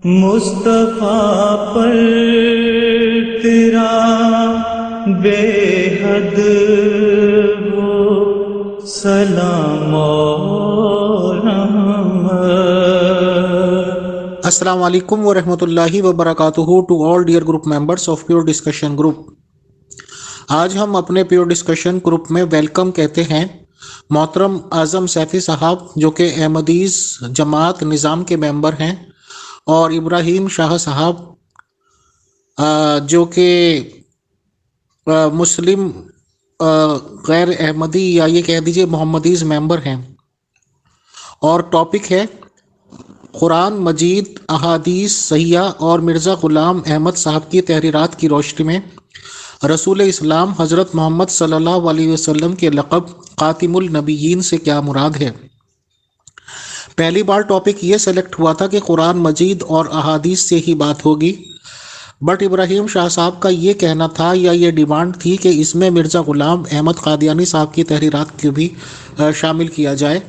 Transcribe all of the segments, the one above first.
مصطفیٰ پر تیرا بے حد وہ سلام اور رحمت۔ السلام علیکم ورحمۃ اللہ وبرکاتہ to all dear group members of pure discussion group. آج ہم اپنے پیور ڈسکشن گروپ میں ویلکم کہتے ہیں محترم اعظم سیفی صاحب جو کہ احمدیز جماعت نظام کے ممبر ہیں، اور ابراہیم شاہ صاحب جو کہ مسلم غیر احمدی یا یہ کہہ دیجئے محمدیز ممبر ہیں۔ اور ٹاپک ہے قرآن مجید، احادیث صحیحہ اور مرزا غلام احمد صاحب کی تحریرات کی روشنی میں رسول اسلام حضرت محمد صلی اللہ علیہ وسلم کے لقب خاتم النبیین سے کیا مراد ہے۔ پہلی بار ٹاپک یہ سلیکٹ ہوا تھا کہ قرآن مجید اور احادیث سے ہی بات ہوگی، بٹ ابراہیم شاہ صاحب کا یہ کہنا تھا یا یہ ڈیمانڈ تھی کہ اس میں مرزا غلام احمد قادیانی صاحب کی تحریرات کو بھی شامل کیا جائے۔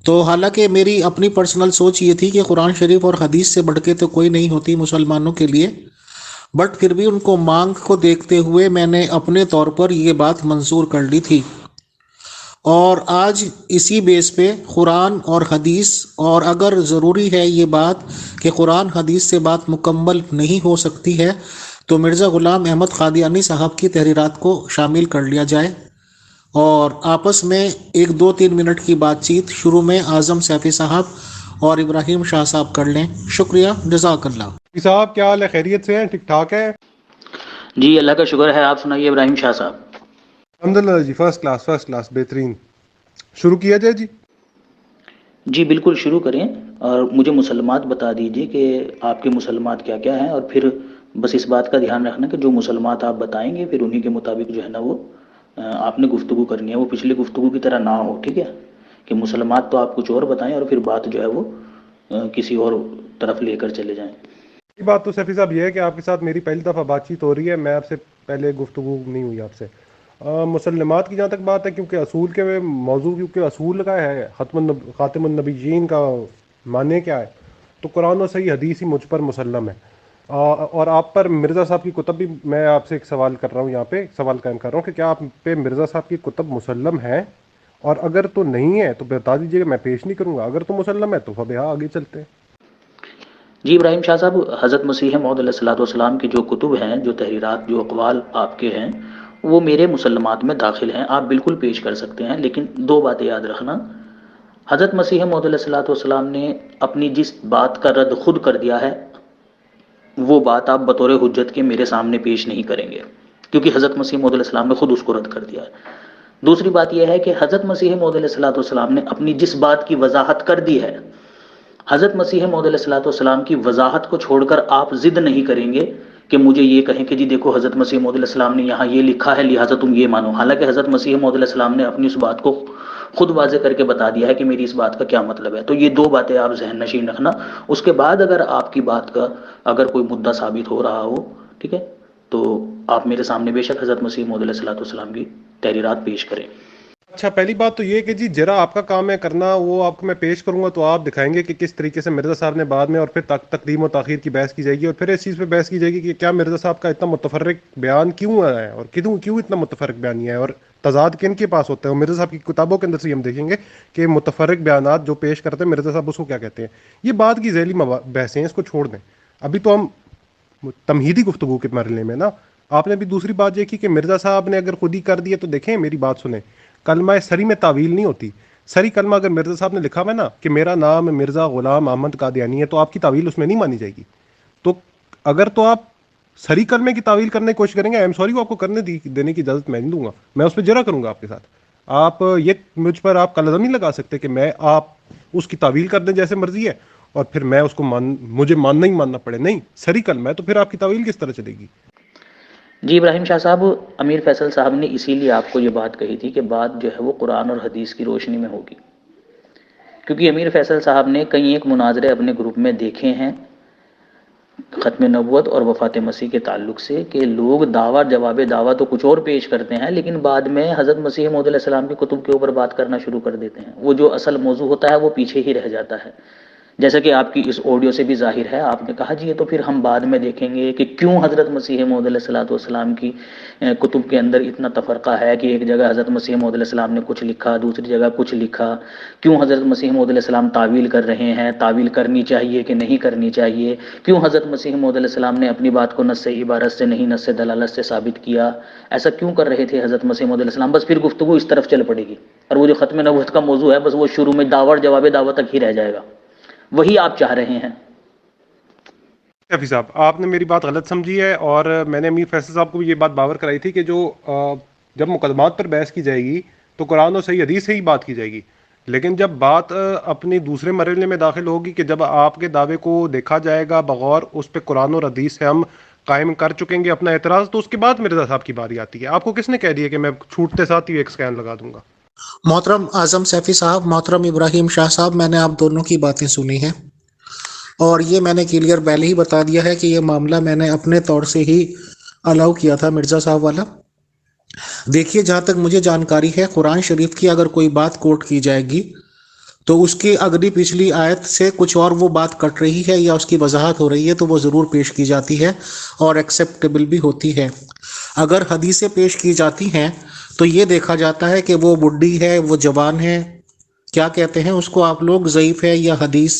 تو حالانکہ میری اپنی پرسنل سوچ یہ تھی کہ قرآن شریف اور حدیث سے بڑھ کے تو کوئی نہیں ہوتی مسلمانوں کے لیے، بٹ پھر بھی ان کو مانگ کو دیکھتے ہوئے میں نے اپنے طور پر یہ بات منظور کر لی تھی، اور آج اسی بیس پہ قرآن اور حدیث، اور اگر ضروری ہے یہ بات کہ قرآن حدیث سے بات مکمل نہیں ہو سکتی ہے تو مرزا غلام احمد قادیانی صاحب کی تحریرات کو شامل کر لیا جائے، اور آپس میں 1-2-3 منٹ کی بات چیت شروع میں اعظم سیفی صاحب اور ابراہیم شاہ صاحب کر لیں۔ شکریہ، جزاک اللہ۔ صاحب کیا حال ہے؟ خیریت سے ہیں؟ ٹھیک ٹھاک ہے؟ جی اللہ کا شکر ہے، آپ سنائیے ابراہیم شاہ صاحب۔ الحمدللہ جی، فرسٹ کلاس بہترین۔ شروع کیا جائے جی؟ جی بالکل شروع کریں، اور مجھے مسلمات بتا دیجیے کہ آپ کے مسلمات کیا کیا ہیں، اور پھر بس اس بات کا دھیان رکھنا کہ جو مسلمات آپ بتائیں گے پھر انہی کے مطابق جو ہے نا وہ آپ نے گفتگو کرنی ہے، وہ پچھلی گفتگو کی طرح نہ ہو، ٹھیک ہے؟ کہ مسلمات تو آپ کچھ اور بتائیں اور پھر بات جو ہے وہ کسی اور طرف لے کر چلے جائیں۔ یہ بات تو سیفی صاحب یہ ہے کہ آپ کے ساتھ میری پہلی دفعہ بات چیت ہو رہی ہے، میں آپ سے پہلے گفتگو نہیں ہوئی آپ سے۔ مسلمات کی جہاں تک بات ہے، کیونکہ اصول کے موضوع کیونکہ اصول کا ہے، خاتم النبیین کا معنی کیا ہے، تو قرآن و صحیح حدیث ہی مجھ پر مسلم ہے، اور آپ پر مرزا صاحب کی کتب بھی، میں آپ سے ایک سوال کر رہا ہوں، یہاں پہ ایک سوال قائم کر رہا ہوں کہ کیا آپ پہ مرزا صاحب کی کتب مسلم ہے، اور اگر تو نہیں ہے تو بتا دیجیے کہ میں پیش نہیں کروں گا، اگر تو مسلم ہے تو فبہا آگے چلتے ہیں۔ جی ابراہیم شاہ صاحب، حضرت مسیح موعود علیہ الصلوۃ والسلام کی جو کتب ہیں، جو تحریرات، جو اقوال آپ کے ہیں، وہ میرے مسلمات میں داخل ہیں، آپ بالکل پیش کر سکتے ہیں، لیکن 2 باتیں یاد رکھنا۔ حضرت مسیح موعود علیہ الصلوۃ والسلام نے اپنی جس بات کا رد خود کر دیا ہے، وہ بات آپ بطور حجت کے میرے سامنے پیش نہیں کریں گے، کیونکہ حضرت مسیح موعود علیہ السلام نے خود اس کو رد کر دیا ہے۔ دوسری بات یہ ہے کہ حضرت مسیح موعود علیہ الصلوۃ والسلام نے اپنی جس بات کی وضاحت کر دی ہے، حضرت مسیح موعود علیہ الصلوۃ والسلام کی وضاحت کو چھوڑ کر آپ ضد نہیں کریں گے کہ مجھے یہ کہیں کہ جی دیکھو حضرت مسیح موعود علیہ السلام نے یہاں یہ لکھا ہے لہٰذا تم یہ مانو، حالانکہ حضرت مسیح موعود علیہ السلام نے اپنی اس بات کو خود واضح کر کے بتا دیا ہے کہ میری اس بات کا کیا مطلب ہے۔ تو یہ 2 باتیں آپ ذہن نشین رکھنا، اس کے بعد اگر آپ کی بات کا اگر کوئی مدعا ثابت ہو رہا ہو، ٹھیک ہے، تو آپ میرے سامنے بے شک حضرت مسیح موعود علیہ الصلوۃ والسلام کی تحریرات پیش کریں۔ اچھا، پہلی بات تو یہ کہ جی جرا آپ کا کام ہے کرنا، وہ آپ کو میں پیش کروں گا تو آپ دکھائیں گے کہ کس طریقے سے مرزا صاحب نے بعد میں، اور پھر تقدیم و تاخیر کی بحث کی جائے گی، اور پھر اس چیز پہ بحث کی جائے گی کہ کیا مرزا صاحب کا اتنا متفرق بیان کیوں آیا ہے، اور کیوں اتنا متفرق بیان ہے، اور تضاد کن کے پاس ہوتا ہے، اور مرزا صاحب کی کتابوں کے اندر سے ہم دیکھیں گے کہ متفرق بیانات جو پیش کرتے ہیں مرزا صاحب اس کو کیا کہتے ہیں۔ یہ بات کی ذیلی بحثیں، اس کو چھوڑ دیں، ابھی تو ہم تمہیدی گفتگو کے مرحلے میں نا۔ آپ نے بھی دوسری بات یہ کی کہ مرزا صاحب نے اگر خود ہی کر دیا تو دیکھیں میری بات سنیں، کلمہ سری میں تعویل نہیں ہوتی۔ سری کلمہ اگر مرزا صاحب نے لکھا ہوا ہے نا کہ میرا نام مرزا غلام احمد قادیانی ہے، تو آپ کی تعویل اس میں نہیں مانی جائے گی۔ تو اگر تو آپ سری کلمے کی تعویل کرنے کی کوشش کریں گے، آئی ایم سوری، وہ آپ کو کرنے دینے کی اجازت میں نہیں دوں گا، میں اس پہ جرا کروں گا آپ کے ساتھ۔ آپ یہ مجھ پر آپ قلم نہیں لگا سکتے کہ میں آپ اس کی تعویل کر دیں جیسے مرضی ہے، اور پھر میں اس کو مجھے ماننا ہی ماننا پڑے۔ نہیں، سری کلمہ ہے تو پھر آپ کی تعویل کس طرح چلے گی؟ جی ابراہیم شاہ صاحب، امیر فیصل صاحب نے اسی لیے آپ کو یہ بات کہی تھی کہ بات جو ہے وہ قرآن اور حدیث کی روشنی میں ہوگی، کیونکہ امیر فیصل صاحب نے کئی ایک مناظرے اپنے گروپ میں دیکھے ہیں ختم نبوت اور وفات مسیح کے تعلق سے، کہ لوگ دعویٰ جواب دعویٰ تو کچھ اور پیش کرتے ہیں، لیکن بعد میں حضرت مسیح موعود علیہ السلام کی کتب کے اوپر بات کرنا شروع کر دیتے ہیں، وہ جو اصل موضوع ہوتا ہے وہ پیچھے ہی رہ جاتا ہے۔ جیسا کہ آپ کی اس آڈیو سے بھی ظاہر ہے، آپ نے کہا جی یہ تو پھر ہم بعد میں دیکھیں گے کہ کیوں حضرت مسیح موعود علیہ الصلوۃ والسلام کی کتب کے اندر اتنا تفرقہ ہے کہ ایک جگہ حضرت مسیح موعود علیہ السلام نے کچھ لکھا، دوسری جگہ کچھ لکھا، کیوں حضرت مسیح موعود علیہ السلام تعویل کر رہے ہیں، تعویل کرنی چاہیے کہ نہیں کرنی چاہیے، کیوں حضرت مسیح موعود علیہ السلام نے اپنی بات کو نص عبارت سے نہیں نص دلالت سے ثابت کیا، ایسا کیوں کر رہے تھے حضرت مسیح موعود علیہ السلام. بس پھر گفتگو اس طرف چل پڑے گی، اور وہ جو ختم نبوت کا موضوع ہے بس وہ شروع میں دعوت اور جواب دعوت تک ہی رہ جائے گا، وہی آپ چاہ رہے ہیں. شفیع صاحب، آپ نے میری بات غلط سمجھی ہے، اور میں نے امیر فیصل صاحب کو بھی یہ بات باور کرائی تھی کہ جو جب مقدمات پر بحث کی جائے گی تو قرآن اور صحیح حدیث سے ہی بات کی جائے گی، لیکن جب بات اپنی دوسرے مرحلے میں داخل ہوگی کہ جب آپ کے دعوے کو دیکھا جائے گا بغور اس پہ قرآن اور حدیث سے ہم قائم کر چکیں گے اپنا اعتراض، تو اس کے بعد مرزا صاحب کی باری آتی ہے. آپ کو کس نے کہہ دیا کہ میں چھوٹتے ساتھ ہی ایک سکین لگا دوں گا؟ محترم اعظم سیفی صاحب، محترم ابراہیم شاہ صاحب، میں نے آپ دونوں کی باتیں سنی ہیں، اور یہ میں نے کلیئر پہلے ہی بتا دیا ہے کہ یہ معاملہ میں نے اپنے طور سے ہی الاؤ کیا تھا مرزا صاحب والا. دیکھیے، جہاں تک مجھے جانکاری ہے، قرآن شریف کی اگر کوئی بات کوٹ کی جائے گی تو اس کی اگلی پچھلی آیت سے کچھ اور وہ بات کٹ رہی ہے یا اس کی وضاحت ہو رہی ہے تو وہ ضرور پیش کی جاتی ہے اور ایکسیپٹیبل بھی ہوتی ہے. اگر حدیثیں پیش کی جاتی ہیں تو یہ دیکھا جاتا ہے کہ وہ بڈھی ہے، وہ جوان ہے، کیا کہتے ہیں اس کو آپ لوگ، ضعیف ہے یا حدیث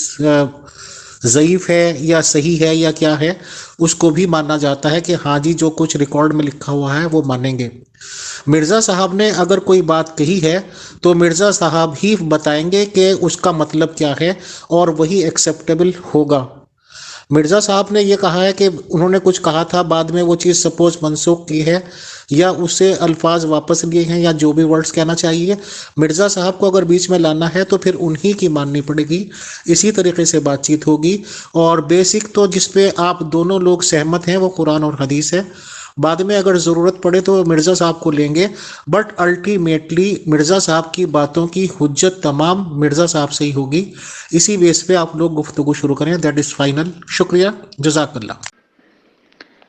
ضعیف ہے یا صحیح ہے یا کیا ہے، اس کو بھی مانا جاتا ہے کہ ہاں جی جو کچھ ریکارڈ میں لکھا ہوا ہے وہ مانیں گے. مرزا صاحب نے اگر کوئی بات کہی ہے تو مرزا صاحب ہی بتائیں گے کہ اس کا مطلب کیا ہے اور وہی ایکسیپٹیبل ہوگا. مرزا صاحب نے یہ کہا ہے کہ انہوں نے کچھ کہا تھا، بعد میں وہ چیز سپوز منسوخ کی ہے یا اسے الفاظ واپس لیے ہیں یا جو بھی ورڈز کہنا چاہیے، مرزا صاحب کو اگر بیچ میں لانا ہے تو پھر انہی کی ماننی پڑے گی. اسی طریقے سے بات چیت ہوگی، اور بیسک تو جس پہ آپ دونوں لوگ سہمت ہیں وہ قرآن اور حدیث ہے. بعد میں اگر ضرورت پڑے تو مرزا صاحب کو لیں گے، بٹ الٹیمیٹلی مرزا صاحب کی باتوں کی حجت تمام مرزا صاحب سے ہی ہوگی. اسی بیس پہ آپ لوگ گفتگو شروع کریں، دیٹ از فائنل. شکریہ، جزاک اللہ.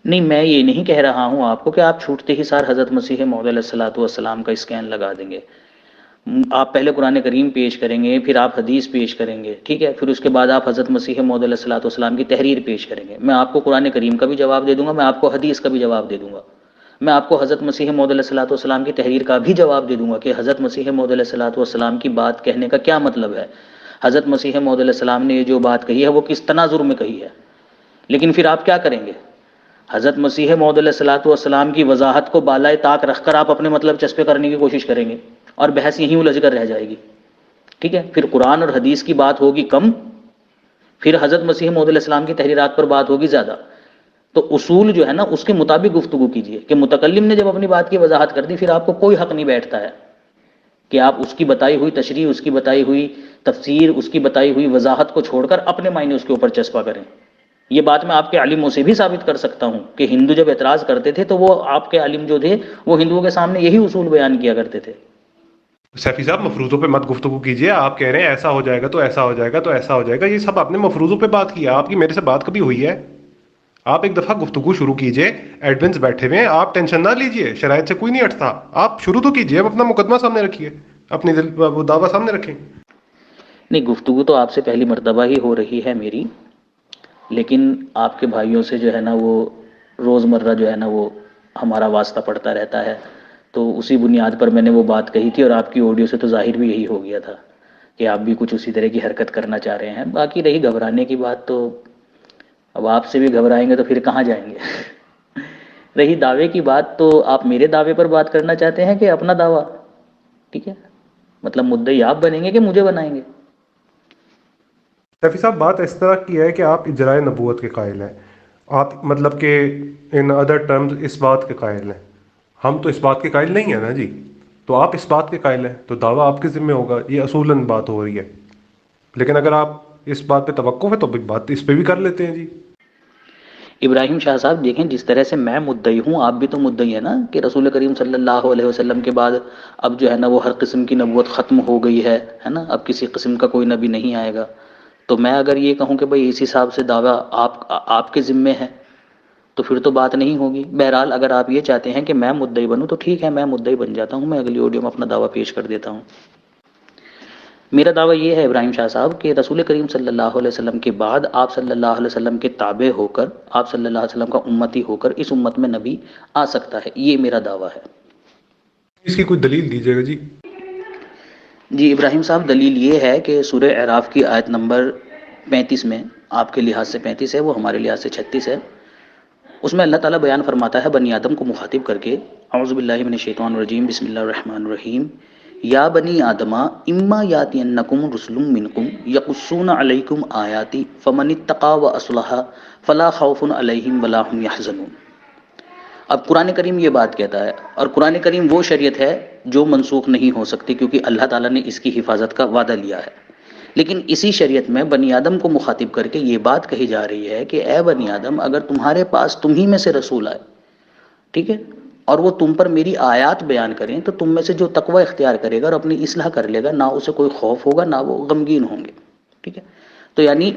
نہیں، میں یہ نہیں کہہ رہا ہوں آپ کو کہ آپ چھوٹتے ہی سار حضرت مسیح موعود علیہ الصلوۃ والسلام کا اسکین لگا دیں گے. آپ پہلے قرآن کریم پیش کریں گے، پھر آپ حدیث پیش کریں گے، ٹھیک ہے، پھر اس کے بعد آپ حضرت مسیح موعود علیہ الصلوۃ والسلام کی تحریر پیش کریں گے. میں آپ کو قرآن کریم کا بھی جواب دے دوں گا، میں آپ کو حدیث کا بھی جواب دے دوں گا، میں آپ کو حضرت مسیح موعود علیہ الصلوۃ والسلام کی تحریر کا بھی جواب دے دوں گا کہ حضرت مسیح موعود علیہ الصلوۃ والسلام کی بات کہنے کا کیا مطلب ہے، حضرت مسیح موعود علیہ السلام نے یہ جو بات کہی ہے وہ کس تناظر میں کہی ہے. لیکن پھر آپ کیا کریں گے؟ حضرت مسیح موعود علیہ الصلوۃ والسلام کی وضاحت کو بالائے طاق رکھ کر آپ اپنے مطلب چسپے کرنے کی کوشش کریں گے، اور بحث یہیں الجھ کر رہ جائے گی. ٹھیک ہے، پھر قرآن اور حدیث کی بات ہوگی کم، پھر حضرت مسیح موعود علیہ السلام کی تحریرات پر بات ہوگی زیادہ. تو اصول جو ہے نا اس کے مطابق گفتگو کیجیے کہ متکلم نے جب اپنی بات کی وضاحت کر دی پھر آپ کو کوئی حق نہیں بیٹھتا ہے کہ آپ اس کی بتائی ہوئی تشریح، اس کی بتائی ہوئی تفسیر، اس کی بتائی ہوئی وضاحت کو چھوڑ کر اپنے معنی اس کے اوپر چسپا کریں. یہ بات میں آپ کے عالموں سے بھی ثابت کر سکتا ہوں کہ ہندو جب اعتراض کرتے تھے تو وہ آپ کے عالم جو تھے وہ ہندوؤں کے سامنے یہی اصول بیان کیا کرتے تھے. سیفی صاحب، مفروضوں پہ مت گفتگو کیجیے. آپ کہہ رہے ہیں ایسا ہو جائے گا تو ایسا ہو جائے گا تو ایسا ہو جائے گا، یہ سب آپ نے مفروضوں پہ بات کی ہے. آپ کی میرے سے بات کبھی ہوئی ہے؟ آپ ایک دفعہ گفتگو شروع کیجئے، ایڈمنز بیٹھے ہوئے ہیں، آپ ٹینشن نہ لیجئے، شرائط سے کوئی نہیں ہٹتا. آپ شروع تو کیجئے، اب اپنا مقدمہ سامنے رکھیے، اپنی وہ دعویٰ سامنے رکھیں. نہیں، گفتگو تو آپ سے پہلی مرتبہ ہی ہو رہی ہے میری، لیکن آپ کے بھائیوں سے جو ہے نا وہ روزمرہ جو ہے نا وہ ہمارا واسطہ پڑتا رہتا ہے، تو اسی بنیاد پر میں نے وہ بات کہی تھی، اور آپ کی آڈیو سے تو ظاہر بھی یہی ہو گیا تھا کہ آپ بھی کچھ اسی طرح کی حرکت کرنا چاہ رہے ہیں. باقی رہی گھبرانے کی بات، تو اب آپ سے بھی گھبرائیں گے تو پھر کہاں جائیں گے. رہی دعوے کی بات، تو آپ میرے دعوے پر بات کرنا چاہتے ہیں کہ اپنا دعویٰ؟ ٹھیک ہے، مطلب مدعی آپ بنیں گے کہ مجھے بنائیں گے؟ سیفی صاحب، بات اس طرح کی ہے کہ آپ اجراء نبوت کے قائل ہیں، آپ مطلب کہ ان ادر ٹرمز اس بات کے قائل ہیں. ہم تو اس بات کے قائل نہیں ہیں نا جی، تو آپ اس بات کے قائل ہیں تو دعویٰ آپ کے ذمہ ہوگا. یہ اصولاً بات ہو رہی ہے، لیکن اگر آپ اس بات پہ توقف ہے تو بات اس پہ بھی کر لیتے ہیں جی. ابراہیم شاہ صاحب دیکھیں، جس طرح سے میں مدعی ہوں آپ بھی تو مدعی ہیں نا کہ رسول کریم صلی اللہ علیہ وسلم کے بعد اب جو ہے نا وہ ہر قسم کی نبوت ختم ہو گئی ہے نا، اب کسی قسم کا کوئی نبی نہیں آئے گا. تو میں اگر یہ کہوں کہ بھائی اس حساب سے دعویٰ آپ کے ذمے ہے تو پھر تو بات نہیں ہوگی. بہرحال اگر آپ یہ چاہتے ہیں کہ میں مدعی بنوں تو ٹھیک ہے، میں مدعی بن جاتا ہوں، میں اگلی آڈیو میں اپنا دعویٰ پیش کر دیتا ہوں. میرا دعویٰ یہ ہے ابراہیم شاہ صاحب کہ رسول کریم صلی اللہ علیہ وسلم کے بعد آپ صلی اللہ علیہ وسلم کے تابع ہو کر، آپ صلی اللہ علیہ وسلم کا امتی ہو کر اس امت میں نبی آ سکتا ہے، یہ میرا دعویٰ ہے۔ اس کی کوئی دلیل دیجیے گا جی۔ جی ابراہیم صاحب، دلیل یہ ہے کہ سورہ اعراف کی آیت نمبر 35 میں، آپ کے لحاظ سے 35 ہے، وہ ہمارے لحاظ سے 36 ہے، اس میں اللہ تعالیٰ بیان فرماتا ہے بنی آدم کو مخاطب کر کے، اعوذ باللہ من الشیطان الرجیم، بسم اللہ الرحمن الرحیم، یا بنی آدم اما یاتینکم رسل منکم یقصون علیکم آیاتی فمن اتقی واصلح فلا خوف علیہم ولا هم یحزنون۔ اب قرآن کریم یہ بات کہتا ہے، اور قرآن کریم وہ شریعت ہے جو منسوخ نہیں ہو سکتی، کیونکہ اللہ تعالیٰ نے اس کی حفاظت کا وعدہ لیا ہے۔ لیکن اسی شریعت میں بنی آدم کو مخاطب کر کے یہ بات کہی جا رہی ہے کہ اے بنی آدم، اگر تمہارے پاس تمہی میں سے رسول آئے، ٹھیک ہے، اور وہ تم پر میری آیات بیان کریں، تو تم میں سے جو تقوی اختیار کرے گا اور اپنی اصلاح کر لے گا، نہ اسے کوئی خوف ہوگا، نہ وہ غمگین ہوں گے، ٹھیک ہے۔ تو یعنی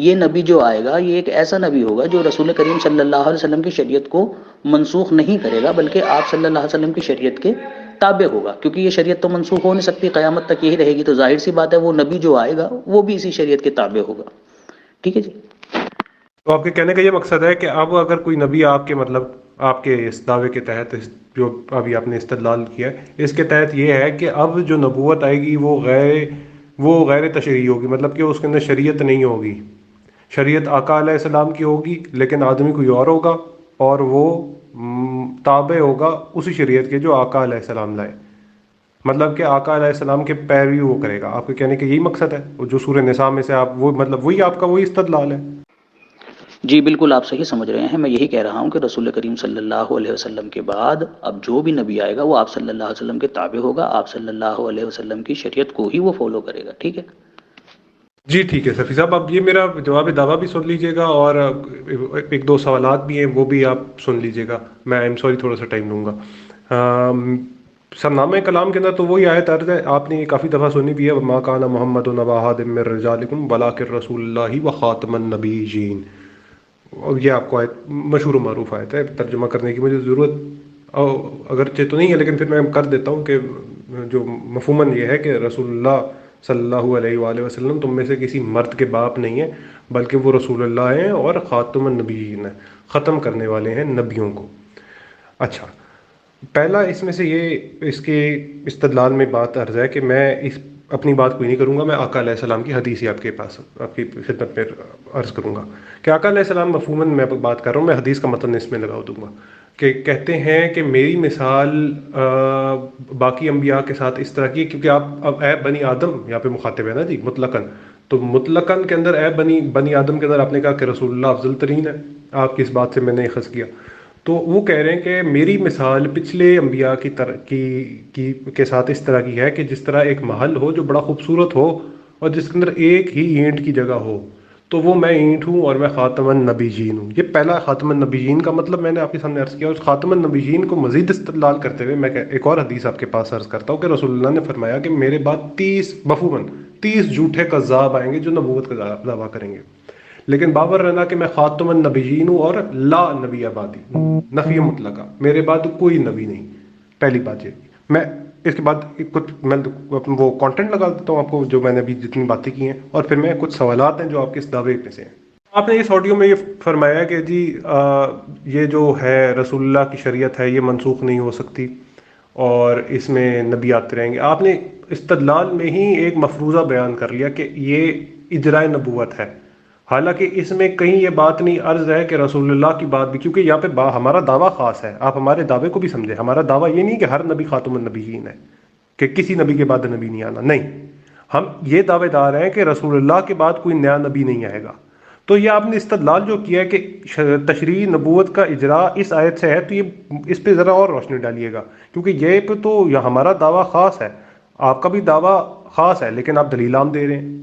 یہ نبی جو آئے گا، یہ ایک ایسا نبی ہوگا جو رسول کریم صلی اللہ علیہ وسلم کی شریعت کو منسوخ نہیں کرے گا، بلکہ آپ صلی اللہ علیہ وسلم کی شریعت کے تابع ہوگا، کیونکہ یہ شریعت تو منسوخ ہو نہیں سکتی، قیامت تک یہی رہے گی، تو ظاہر سی بات ہے وہ نبی جو آئے گا وہ بھی اسی شریعت کے تابع ہوگا، ٹھیک ہے جی۔ تو آپ کے کہنے کا یہ مقصد ہے کہ اب اگر کوئی نبی آپ کے مطلب آپ کے اس دعوے کے تحت جو ابھی آپ نے استدلال کیا ہے، اس کے تحت یہ ہے کہ اب جو نبوت آئے گی وہ غیر تشریعی ہوگی، مطلب کہ اس کے اندر شریعت نہیں ہوگی، شریعت آقا علیہ السلام کی ہوگی، لیکن آدمی کوئی اور ہوگا اور وہ تابع ہوگا اسی شریعت کے جو آقا علیہ السلام لائے، مطلب کہ آقا علیہ السلام کے پیروی وہ کرے گا۔ آپ کے کہنے کا یہی مقصد ہے، جو سورہ نساء میں سے آپ وہ مطلب وہی آپ کا وہی استدلال ہے؟ جی بالکل آپ صحیح سمجھ رہے ہیں، میں یہی کہہ رہا ہوں کہ رسول کریم صلی اللہ علیہ وسلم کے بعد اب جو بھی نبی آئے گا وہ آپ صلی اللہ علیہ وسلم کے تابع ہوگا، آپ صلی اللہ علیہ وسلم کی شریعت کو ہی وہ فالو کرے گا، ٹھیک ہے۔ جی ٹھیک ہے سفی صاحب، اب یہ میرا جواب دعویٰ بھی سن لیجیے گا، اور ایک دو سوالات بھی ہیں وہ بھی آپ سن لیجیے گا، میں ایم سوری تھوڑا سا ٹائم لوں گا۔ سر نامہ کلام کے اندر تو وہی آیت عرض ہے، آپ نے یہ کافی دفعہ سنی بھی ہے، ما کان محمد نبا احد من رجالکم ولکن رسول اللہ وخاتم النبیین، اور یہ آپ کو آیت مشہور و معروف آیت ہے، ترجمہ کرنے کی مجھے ضرورت اگرچہ تو نہیں ہے، لیکن پھر میں کر دیتا ہوں کہ جو مفہوماً یہ ہے کہ رسول اللہ صلی اللہ علیہ وآلہ وسلم تم میں سے کسی مرد کے باپ نہیں ہے، بلکہ وہ رسول اللہ ہیں اور خاتم النبیین ہیں، ختم کرنے والے ہیں نبیوں کو۔ اچھا، پہلا اس میں سے یہ اس کے استدلال میں بات عرض ہے کہ میں اپنی بات کوئی نہیں کروں گا، میں آقا علیہ السلام کی حدیث ہی آپ کے پاس آپ کی خدمت میں عرض کروں گا کہ آقا علیہ السلام مفہوماً میں بات کر رہا ہوں، میں حدیث کا متن اس میں لگا دوں گا کہ کہتے ہیں کہ میری مثال باقی انبیاء کے ساتھ اس طرح کی ہے، کیونکہ آپ اب اے بنی آدم یہاں پہ مخاطب ہے نا جی، مطلقاً، تو مطلقاً کے اندر اے بنی آدم کے اندر آپ نے کہا کہ رسول اللہ افضل ترین ہے، آپ کی اس بات سے میں نے اخذ کیا، تو وہ کہہ رہے ہیں کہ میری مثال پچھلے انبیاء کے ساتھ اس طرح کی ہے کہ جس طرح ایک محل ہو جو بڑا خوبصورت ہو اور جس کے اندر ایک ہی اینٹ کی جگہ ہو، تو وہ میں اینٹ ہوں اور میں خاتم النبیین ہوں۔ یہ پہلا خاتم النبیین کا مطلب میں نے آپ کے سامنے عرض کیا، اس خاتم النبیین کو مزید استدلال کرتے ہوئے میں ایک اور حدیث آپ کے پاس عرض کرتا ہوں کہ رسول اللہ نے فرمایا کہ میرے بعد 30 جھوٹے کذاب آئیں گے جو نبوت کا دعویٰ کریں گے، لیکن بابر رہنا کہ میں خاتم النبیین ہوں اور لا نبی آبادی، نفی مطلقہ، میرے بعد کوئی نبی نہیں۔ پہلی بات یہ، میں اس کے بعد کچھ میں وہ کانٹینٹ لگا دیتا ہوں آپ کو جو میں نے ابھی جتنی باتیں کی ہیں، اور پھر میں کچھ سوالات ہیں جو آپ کے اس دعوے میں سے ہیں۔ آپ نے اس آڈیو میں یہ فرمایا کہ جی یہ جو ہے رسول اللہ کی شریعت ہے یہ منسوخ نہیں ہو سکتی اور اس میں نبی آتے رہیں گے۔ آپ نے استدلال میں ہی ایک مفروضہ بیان کر لیا کہ یہ اجراء نبوت ہے، حالانکہ اس میں کہیں یہ بات نہیں عرض ہے کہ رسول اللہ کی بات بھی، کیونکہ یہاں پہ ہمارا دعویٰ خاص ہے، آپ ہمارے دعوے کو بھی سمجھیں، ہمارا دعویٰ یہ نہیں کہ ہر نبی خاتم النبیین ہے، کہ کسی نبی کے بعد نبی نہیں آنا، نہیں، ہم یہ دعوے دار ہیں کہ رسول اللہ کے بعد کوئی نیا نبی نہیں آئے گا۔ تو یہ آپ نے استدلال جو کیا ہے کہ تشریع نبوت کا اجراء اس آیت سے ہے، تو یہ اس پہ ذرا اور روشنی ڈالیے گا، کیونکہ یہ پہ تو ہمارا دعویٰ خاص ہے، آپ کا بھی دعویٰ خاص ہے، لیکن آپ دلیل عام دے رہے ہیں۔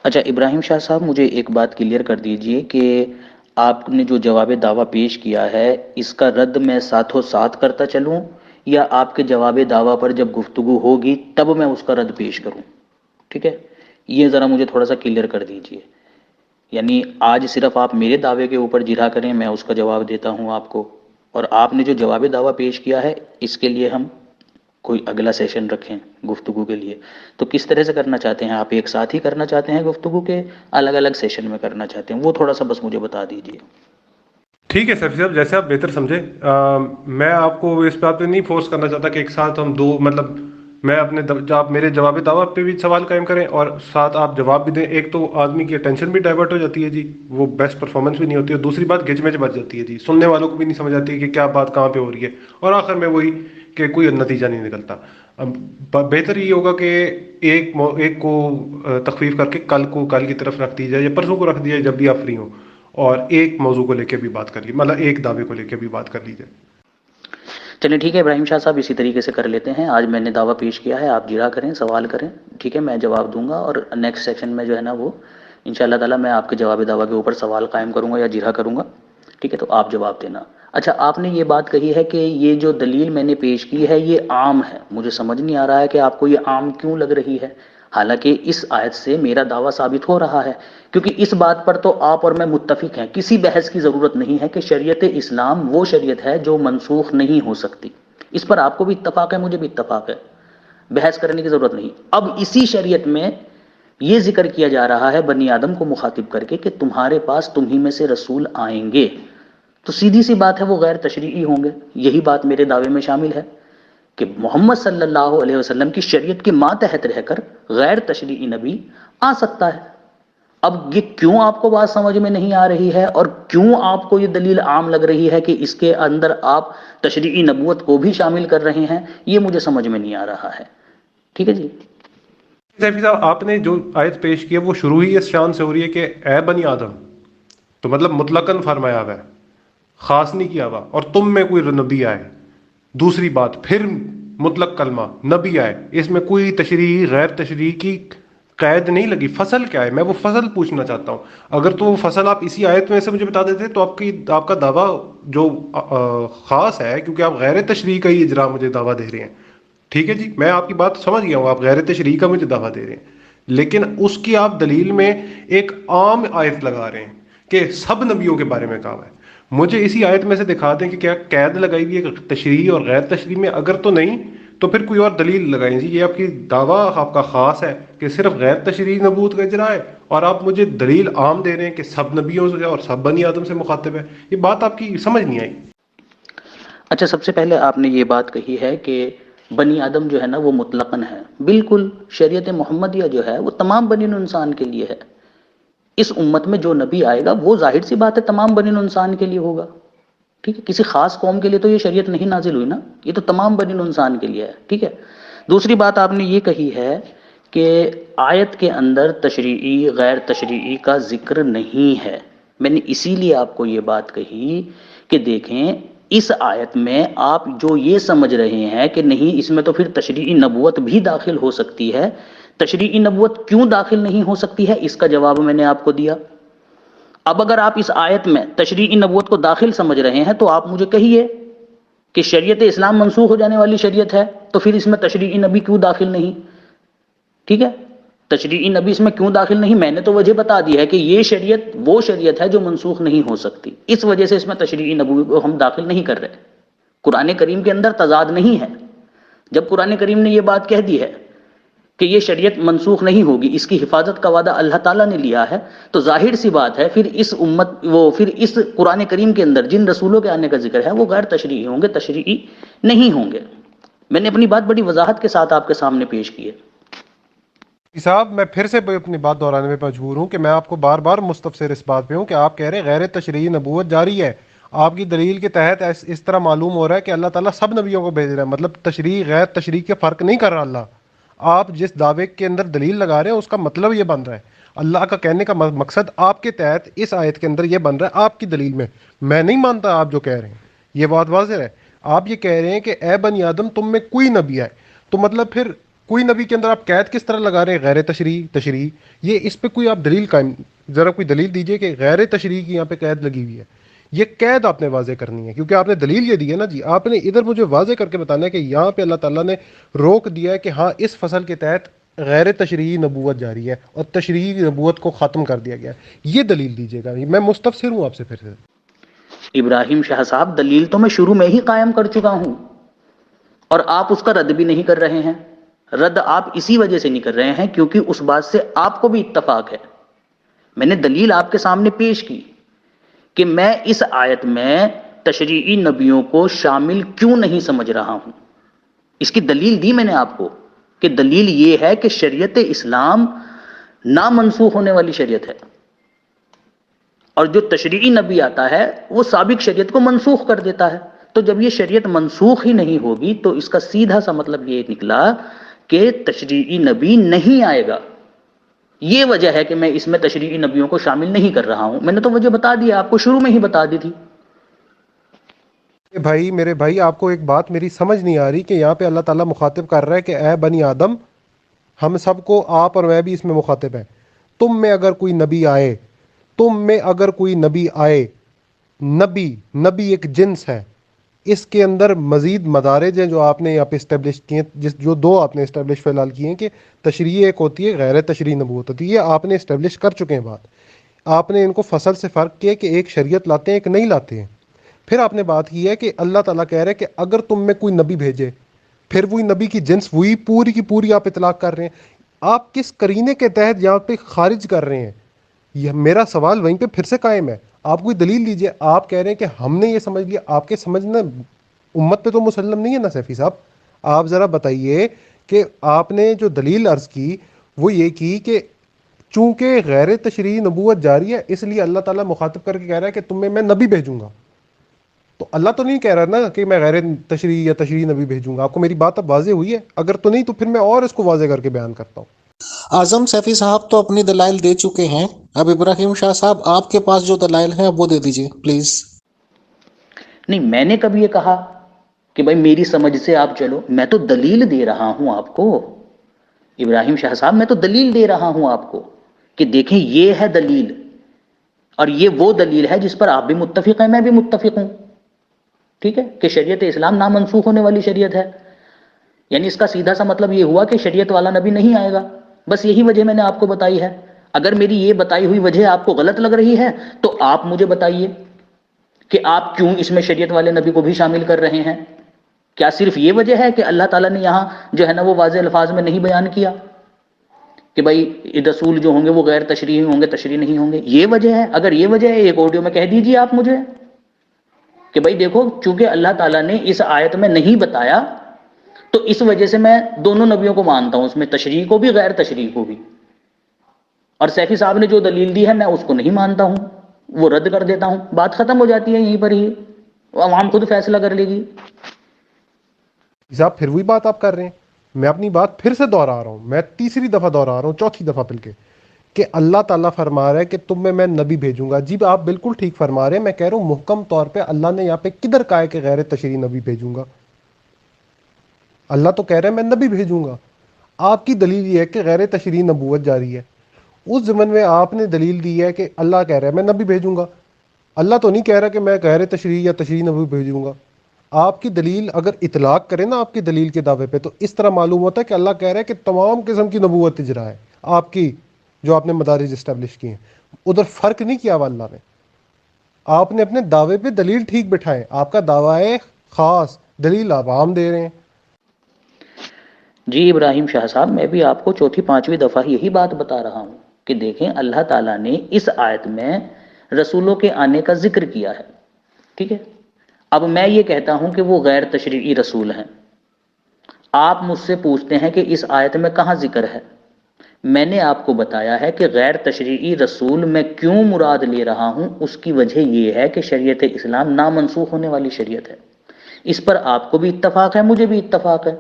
اچھا ابراہیم شاہ صاحب، مجھے ایک بات کلیئر کر دیجئے کہ آپ نے جو جواب دعویٰ پیش کیا ہے اس کا رد میں ساتھوں ساتھ کرتا چلوں، یا آپ کے جواب دعویٰ پر جب گفتگو ہوگی تب میں اس کا رد پیش کروں؟ ٹھیک ہے، یہ ذرا مجھے تھوڑا سا کلیئر کر دیجئے، یعنی آج صرف آپ میرے دعوے کے اوپر جرا کریں، میں اس کا جواب دیتا ہوں آپ کو، اور آپ نے جو جواب دعویٰ پیش کیا ہے اس کے لیے ہم کوئی اگلا سیشن رکھیں گفتگو کے لیے، تو کس طرح سے کرنا چاہتے ہیں آپ؟ ایک ساتھ ہی کرنا چاہتے ہیں گفتگو کے الگ الگ سیشن میں کرنا چاہتے ہیں؟ وہ تھوڑا سا بس مجھے بتا دیجیے۔ ٹھیک ہے سیفی صاحب، جیسے آپ بہتر سمجھیں۔ میں آپ کو اس بات پہ نہیں فورس کرنا چاہتا کہ ایک ساتھ ہم دو، مطلب میں اپنے آپ میرے جواب دعوت پہ بھی سوال قائم کریں اور ساتھ آپ جواب بھی دیں۔ ایک تو آدمی کی اٹینشن بھی ڈائیورٹ ہو جاتی ہے جی، وہ بیسٹ پرفارمنس بھی نہیں ہوتی، اور دوسری بات گچ مچ بچ جاتی ہے جی، سننے والوں کو بھی نہیں سمجھ آتی کہ کیا بات کہاں پہ ہو رہی ہے، اور آخر میں وہی کہ کوئی نتیجہ نہیں نکلتا۔ بہتر یہ ہوگا کہ ایک کو تخفیف کر کے کل کی طرف رکھ دی جائے یا پرسوں کو رکھ دیا جائے، جب بھی آپ فری ہوں، اور ایک موضوع کو لے کے بھی بات کر لی، مطلب ایک دعوے کو لے کے بھی بات کر لی جائے۔ چلیں ٹھیک ہے ابراہیم شاہ صاحب، اسی طریقے سے کر لیتے ہیں۔ آج میں نے دعویٰ پیش کیا ہے، آپ جرا کریں، سوال کریں، ٹھیک ہے؟ میں جواب دوں گا، اور نیکسٹ سیکشن میں جو ہے نا وہ انشاءاللہ تعالیٰ میں آپ کے جواب دعویٰ کے اوپر سوال قائم کروں گا یا جرا کروں گا، ٹھیک ہے؟ تو آپ جواب دینا۔ اچھا، آپ نے یہ بات کہی ہے کہ یہ جو دلیل میں نے پیش کی ہے یہ عام ہے، مجھے سمجھ نہیں آ رہا ہے کہ آپ کو یہ عام کیوں لگ رہی ہے، حالانکہ اس آیت سے میرا دعویٰ ثابت ہو رہا ہے، کیونکہ اس بات پر تو آپ اور میں متفق ہیں، کسی بحث کی ضرورت نہیں ہے کہ شریعت اسلام وہ شریعت ہے جو منسوخ نہیں ہو سکتی۔ اس پر آپ کو بھی اتفاق ہے، مجھے بھی اتفاق ہے، بحث کرنے کی ضرورت نہیں۔ اب اسی شریعت میں یہ ذکر کیا جا رہا ہے بنی آدم کو مخاطب کر کے کہ تمہارے پاس تمہیں میں سے رسول آئیں گے، تو سیدھی سی بات ہے وہ غیر تشریعی ہوں گے۔ یہی بات میرے دعوے میں شامل ہے کہ محمد صلی اللہ علیہ وسلم کی شریعت کے ماتحت رہ کر غیر تشریعی نبی آ سکتا ہے۔ اب یہ کیوں آپ کو بات سمجھ میں نہیں آ رہی ہے، اور کیوں آپ کو یہ دلیل عام لگ رہی ہے کہ اس کے اندر آپ تشریعی نبوت کو بھی شامل کر رہے ہیں، یہ مجھے سمجھ میں نہیں آ رہا ہے، ٹھیک ہے جی؟ سیفی صاحب، آپ نے جو آیت پیش کی ہے وہ شروع ہی اس شان سے ہو رہی ہے کہ اے بنی آدم، تو مطلب مطلقاً فرمایا ہوا ہے، خاص نہیں کیا ہوا، اور تم میں کوئی نبی آئے۔ دوسری بات پھر مطلق کلمہ نبی آئے، اس میں کوئی تشریعی غیر تشریعی کی قید نہیں لگی۔ فصل کیا ہے؟ میں وہ فصل پوچھنا چاہتا ہوں۔ اگر تو وہ فصل آپ اسی آیت میں سے مجھے بتا دیتے تو آپ کا دعویٰ جو خاص ہے، کیونکہ آپ غیر تشریعی کا ہی اجرا مجھے دعویٰ دے رہے ہیں، ٹھیک ہے جی، میں آپ کی بات سمجھ گیا ہوں، آپ غیر تشریعی کا مجھے دعویٰ دے رہے ہیں، لیکن اس کی آپ دلیل میں ایک عام آیت لگا رہے ہیں کہ سب نبیوں کے بارے میں کہا ہے۔ مجھے اسی آیت میں سے دکھا دیں کہ کیا قید لگائی ہوئی ہے تشریعی اور غیر تشریعی میں، اگر تو نہیں تو پھر کوئی اور دلیل لگائیں جی۔ یہ آپ کی دعویٰ آپ کا خاص ہے کہ صرف غیر تشریعی نبوت کا اجرا ہے، اور آپ مجھے دلیل عام دے رہے ہیں کہ سب نبیوں سے اور سب بنی آدم سے مخاطب ہے۔ یہ بات آپ کی سمجھ نہیں آئی۔ اچھا، سب سے پہلے آپ نے یہ بات کہی ہے کہ بنی آدم جو ہے نا وہ مطلقاً ہے، بالکل شریعت محمدیہ جو ہے وہ تمام بنی انسان کے لیے ہے۔ اس امت میں جو نبی آئے گا وہ ظاہر سی بات ہے تمام بنی انسان کے لیے ہوگا، ٹھیک ہے؟ کسی خاص قوم کے لیے تو یہ شریعت نہیں نازل ہوئی نا، یہ تو تمام بنی انسان کے لیے ہے، ٹھیک ہے؟ دوسری بات آپ نے یہ کہی ہے کہ آیت کے اندر تشریعی غیر تشریعی کا ذکر نہیں ہے۔ میں نے اسی لیے آپ کو یہ بات کہی کہ دیکھیں اس آیت میں آپ جو یہ سمجھ رہے ہیں کہ نہیں اس میں تو پھر تشریعی نبوت بھی داخل ہو سکتی ہے، تشریعی نبوت کیوں داخل نہیں ہو سکتی ہے اس کا جواب میں نے آپ کو دیا۔ اب اگر آپ اس آیت میں تشریعی نبوت کو داخل سمجھ رہے ہیں تو آپ مجھے کہیے کہ شریعت اسلام منسوخ ہو جانے والی شریعت ہے، تو پھر اس میں تشریعی نبی کیوں داخل نہیں؟ ٹھیک ہے، تشریعی نبی اس میں کیوں داخل نہیں؟ میں نے تو وجہ بتا دی ہے کہ یہ شریعت وہ شریعت ہے جو منسوخ نہیں ہو سکتی، اس وجہ سے اس میں تشریعی نبوی کو ہم داخل نہیں کر رہے۔ قرآن کریم کے اندر تضاد نہیں ہے، جب قرآن کریم نے یہ بات کہہ دی ہے کہ یہ شریعت منسوخ نہیں ہوگی، اس کی حفاظت کا وعدہ اللہ تعالیٰ نے لیا ہے، تو ظاہر سی بات ہے پھر اس قرآن کریم کے اندر جن رسولوں کے آنے کا ذکر ہے وہ غیر تشریعی ہوں گے، تشریعی نہیں ہوں گے۔ میں نے اپنی بات بڑی وضاحت کے ساتھ آپ کے سامنے پیش کی ہے۔ صاحب، میں پھر سے اپنی بات دہرانے میں مجبور ہوں کہ میں آپ کو بار بار مستفسر اس بات پہ ہوں کہ آپ کہہ رہے ہیں غیر تشریعی نبوت جاری ہے۔ آپ کی دلیل کے تحت اس طرح معلوم ہو رہا ہے کہ اللہ تعالیٰ سب نبیوں کو بھیج رہا ہے، مطلب تشریع غیر تشریع کے فرق نہیں کر رہا اللہ۔ آپ جس دعوے کے اندر دلیل لگا رہے ہیں اس کا مطلب یہ بن رہا ہے، اللہ کا کہنے کا مقصد آپ کے تحت اس آیت کے اندر یہ بن رہا ہے آپ کی دلیل میں نہیں مانتا آپ جو کہہ رہے ہیں، یہ بات واضح ہے۔ آپ یہ کہہ رہے ہیں کہ اے بنی آدم تم میں کوئی نبی آئے، تو مطلب پھر کوئی نبی کے اندر آپ قید کس طرح لگا رہے ہیں؟ غیر تشریع یہ اس پہ کوئی آپ دلیل قائم، ذرا کوئی دلیل دیجئے کہ غیر تشریع کی یہاں پہ قید لگی ہوئی ہے، یہ قید آپ نے واضح کرنی ہے، کیونکہ آپ نے دلیل یہ دی ہے نا جی، آپ نے ادھر مجھے واضح کر کے بتانا ہے کہ یہاں پہ اللہ تعالیٰ نے روک دیا ہے کہ ہاں اس فصل کے تحت غیر تشریعی نبوت جاری ہے اور تشریعی نبوت کو ختم کر دیا گیا ہے، یہ دلیل دیجیے گا۔ میں مستفسر ہوں آپ سے پھر سے۔ ابراہیم شاہ صاحب، دلیل تو میں شروع میں ہی قائم کر چکا ہوں، اور آپ اس کا رد بھی نہیں کر رہے ہیں. رد آپ اسی وجہ سے نہیں کر رہے ہیں کیونکہ اس بات سے آپ کو بھی اتفاق ہے. میں نے دلیل آپ کے سامنے پیش کی کہ میں اس آیت میں تشریعی نبیوں کو شامل کیوں نہیں سمجھ رہا ہوں. اس کی دلیل دی میں نے آپ کو کہ دلیل یہ ہے کہ شریعت اسلام نامنسوخ ہونے والی شریعت ہے، اور جو تشریعی نبی آتا ہے وہ سابق شریعت کو منسوخ کر دیتا ہے. تو جب یہ شریعت منسوخ ہی نہیں ہوگی تو اس کا سیدھا سا مطلب یہ نکلا کہ تشریعی نبی نہیں آئے گا. یہ وجہ ہے کہ میں اس میں تشریعی نبیوں کو شامل نہیں کر رہا ہوں. میں نے تو وجہ بتا دی، آپ کو شروع میں ہی بتا دی تھی. میرے بھائی آپ کو ایک بات میری سمجھ نہیں آ رہی کہ یہاں پہ اللہ تعالیٰ مخاطب کر رہا ہے کہ اے بنی آدم، ہم سب کو، آپ اور میں بھی اس میں مخاطب ہیں، تم میں اگر کوئی نبی آئے، نبی ایک جنس ہے، اس کے اندر مزید مدارج ہیں جو آپ نے یہاں پہ اسٹیبلش کیے ہیں، جو دو آپ نے اسٹیبلش فی الحال کیے ہیں کہ تشریح ایک ہوتی ہے، غیر تشریح نبوت ہوتی ہے. یہ آپ نے اسٹیبلش کر چکے ہیں بات. آپ نے ان کو فصل سے فرق کیا کہ ایک شریعت لاتے ہیں ایک نہیں لاتے ہیں. پھر آپ نے بات کی ہے کہ اللہ تعالیٰ کہہ رہے ہیں کہ اگر تم میں کوئی نبی بھیجے، پھر وہی نبی کی جنس وہی پوری کی پوری آپ اطلاق کر رہے ہیں. آپ کس قرینے کے تحت یہاں پہ خارج کر رہے ہیں؟ یہ میرا سوال وہیں پہ پھر سے قائم ہے. آپ کوئی دلیل دیجئے. آپ کہہ رہے ہیں کہ ہم نے یہ سمجھ لیا. آپ کے سمجھنا امت پہ تو مسلم نہیں ہے نا سیفی صاحب. آپ ذرا بتائیے کہ آپ نے جو دلیل عرض کی وہ یہ کی کہ چونکہ غیر تشریعی نبوت جاری ہے اس لیے اللہ تعالیٰ مخاطب کر کے کہہ رہا ہے کہ تمہیں میں نبی بھیجوں گا. تو اللہ تو نہیں کہہ رہا نا کہ میں غیر تشریعی یا تشریعی نبی بھیجوں گا. آپ کو میری بات اب واضح ہوئی ہے؟ اگر تو نہیں تو پھر میں اور اس کو واضح کر کے بیان کرتا ہوں. اعظم سیفی صاحب تو اپنی دلائل دے چکے ہیں. اب ابراہیم شاہ صاحب آپ کے پاس جو دلائل ہیں وہ دے دیجئے پلیز. نہیں، میں نے کبھی یہ کہا کہ بھائی میری سمجھ سے آپ چلو. میں تو دلیل دے رہا ہوں آپ کو ابراہیم شاہ صاحب، میں تو دلیل دے رہا ہوں آپ کو کہ دیکھیں یہ ہے دلیل، اور یہ وہ دلیل ہے جس پر آپ بھی متفق ہیں، میں بھی متفق ہوں. ٹھیک ہے کہ شریعت اسلام نامنسوخ ہونے والی شریعت ہے. یعنی اس کا سیدھا سا مطلب یہ ہوا کہ شریعت والا نبی نہیں آئے گا. بس یہی وجہ میں نے آپ کو بتائی ہے. اگر میری یہ بتائی ہوئی وجہ آپ کو غلط لگ رہی ہے تو آپ مجھے بتائیے کہ آپ کیوں اس میں شریعت والے نبی کو بھی شامل کر رہے ہیں. کیا صرف یہ وجہ ہے کہ اللہ تعالیٰ نے یہاں جو ہے نا وہ واضح الفاظ میں نہیں بیان کیا کہ بھائی رسول جو ہوں گے وہ غیر تشریعی ہوں گے، تشریعی نہیں ہوں گے؟ یہ وجہ ہے؟ اگر یہ وجہ ہے ایک آڈیو میں کہہ دیجیے آپ مجھے کہ بھائی دیکھو چونکہ اللہ تعالیٰ نے اس آیت میں نہیں بتایا تو اس وجہ سے میں دونوں نبیوں کو مانتا ہوں، اس میں تشریح کو بھی غیر تشریح کو بھی. اور سیفی صاحب نے جو دلیل دی ہے میں اس کو نہیں مانتا ہوں، وہ رد کر دیتا ہوں. بات ختم ہو جاتی ہے یہیں پر ہی، عوام خود فیصلہ کر لے گی. صاحب پھر وہی بات آپ کر رہے ہیں. میں اپنی بات پھر سے دوہرا رہا ہوں، میں تیسری دفعہ دوہرا رہا ہوں، چوتھی دفعہ بلکہ، کہ اللہ تعالیٰ فرما رہا ہے کہ تم میں نبی بھیجوں گا. جی آپ بالکل ٹھیک فرما رہے ہیں. میں کہہ رہا ہوں محکم طور پہ اللہ نے یہاں پہ کدھر کہا ہے کہ غیر تشریعی نبی بھیجوں گا؟ اللہ تو کہہ رہے ہیں میں نبی بھیجوں گا. آپ کی دلیل یہ ہے کہ غیر تشریعی نبوت جاری ہے. اس ضمن میں آپ نے دلیل دی ہے کہ اللہ کہہ رہا ہے میں نبی بھیجوں گا. اللہ تو نہیں کہہ رہا کہ میں غیر تشریعی یا تشریعی نبی بھیجوں گا. آپ کی دلیل اگر اطلاق کرے نا آپ کی دلیل کے دعوے پہ تو اس طرح معلوم ہوتا ہے کہ اللہ کہہ رہا ہے کہ تمام قسم کی نبوت اجرا ہے. آپ کی جو آپ نے مدارج اسٹیبلش کی ہیں ادھر فرق نہیں کیا ہوا اللہ نے. آپ نے اپنے دعوے پہ دلیل ٹھیک بٹھائے. آپ کا دعویٰ ہے خاص، دلیل آپ عام دے رہے ہیں. جی ابراہیم شاہ صاحب، میں بھی آپ کو چوتھی پانچویں دفعہ یہی بات بتا رہا ہوں کہ دیکھیں اللہ تعالیٰ نے اس آیت میں رسولوں کے آنے کا ذکر کیا ہے. ٹھیک ہے، اب میں یہ کہتا ہوں کہ وہ غیر تشریعی رسول ہیں. آپ مجھ سے پوچھتے ہیں کہ اس آیت میں کہاں ذکر ہے. میں نے آپ کو بتایا ہے کہ غیر تشریعی رسول میں کیوں مراد لے رہا ہوں. اس کی وجہ یہ ہے کہ شریعت اسلام نامنسوخ ہونے والی شریعت ہے. اس پر آپ کو بھی اتفاق ہے، مجھے بھی اتفاق ہے.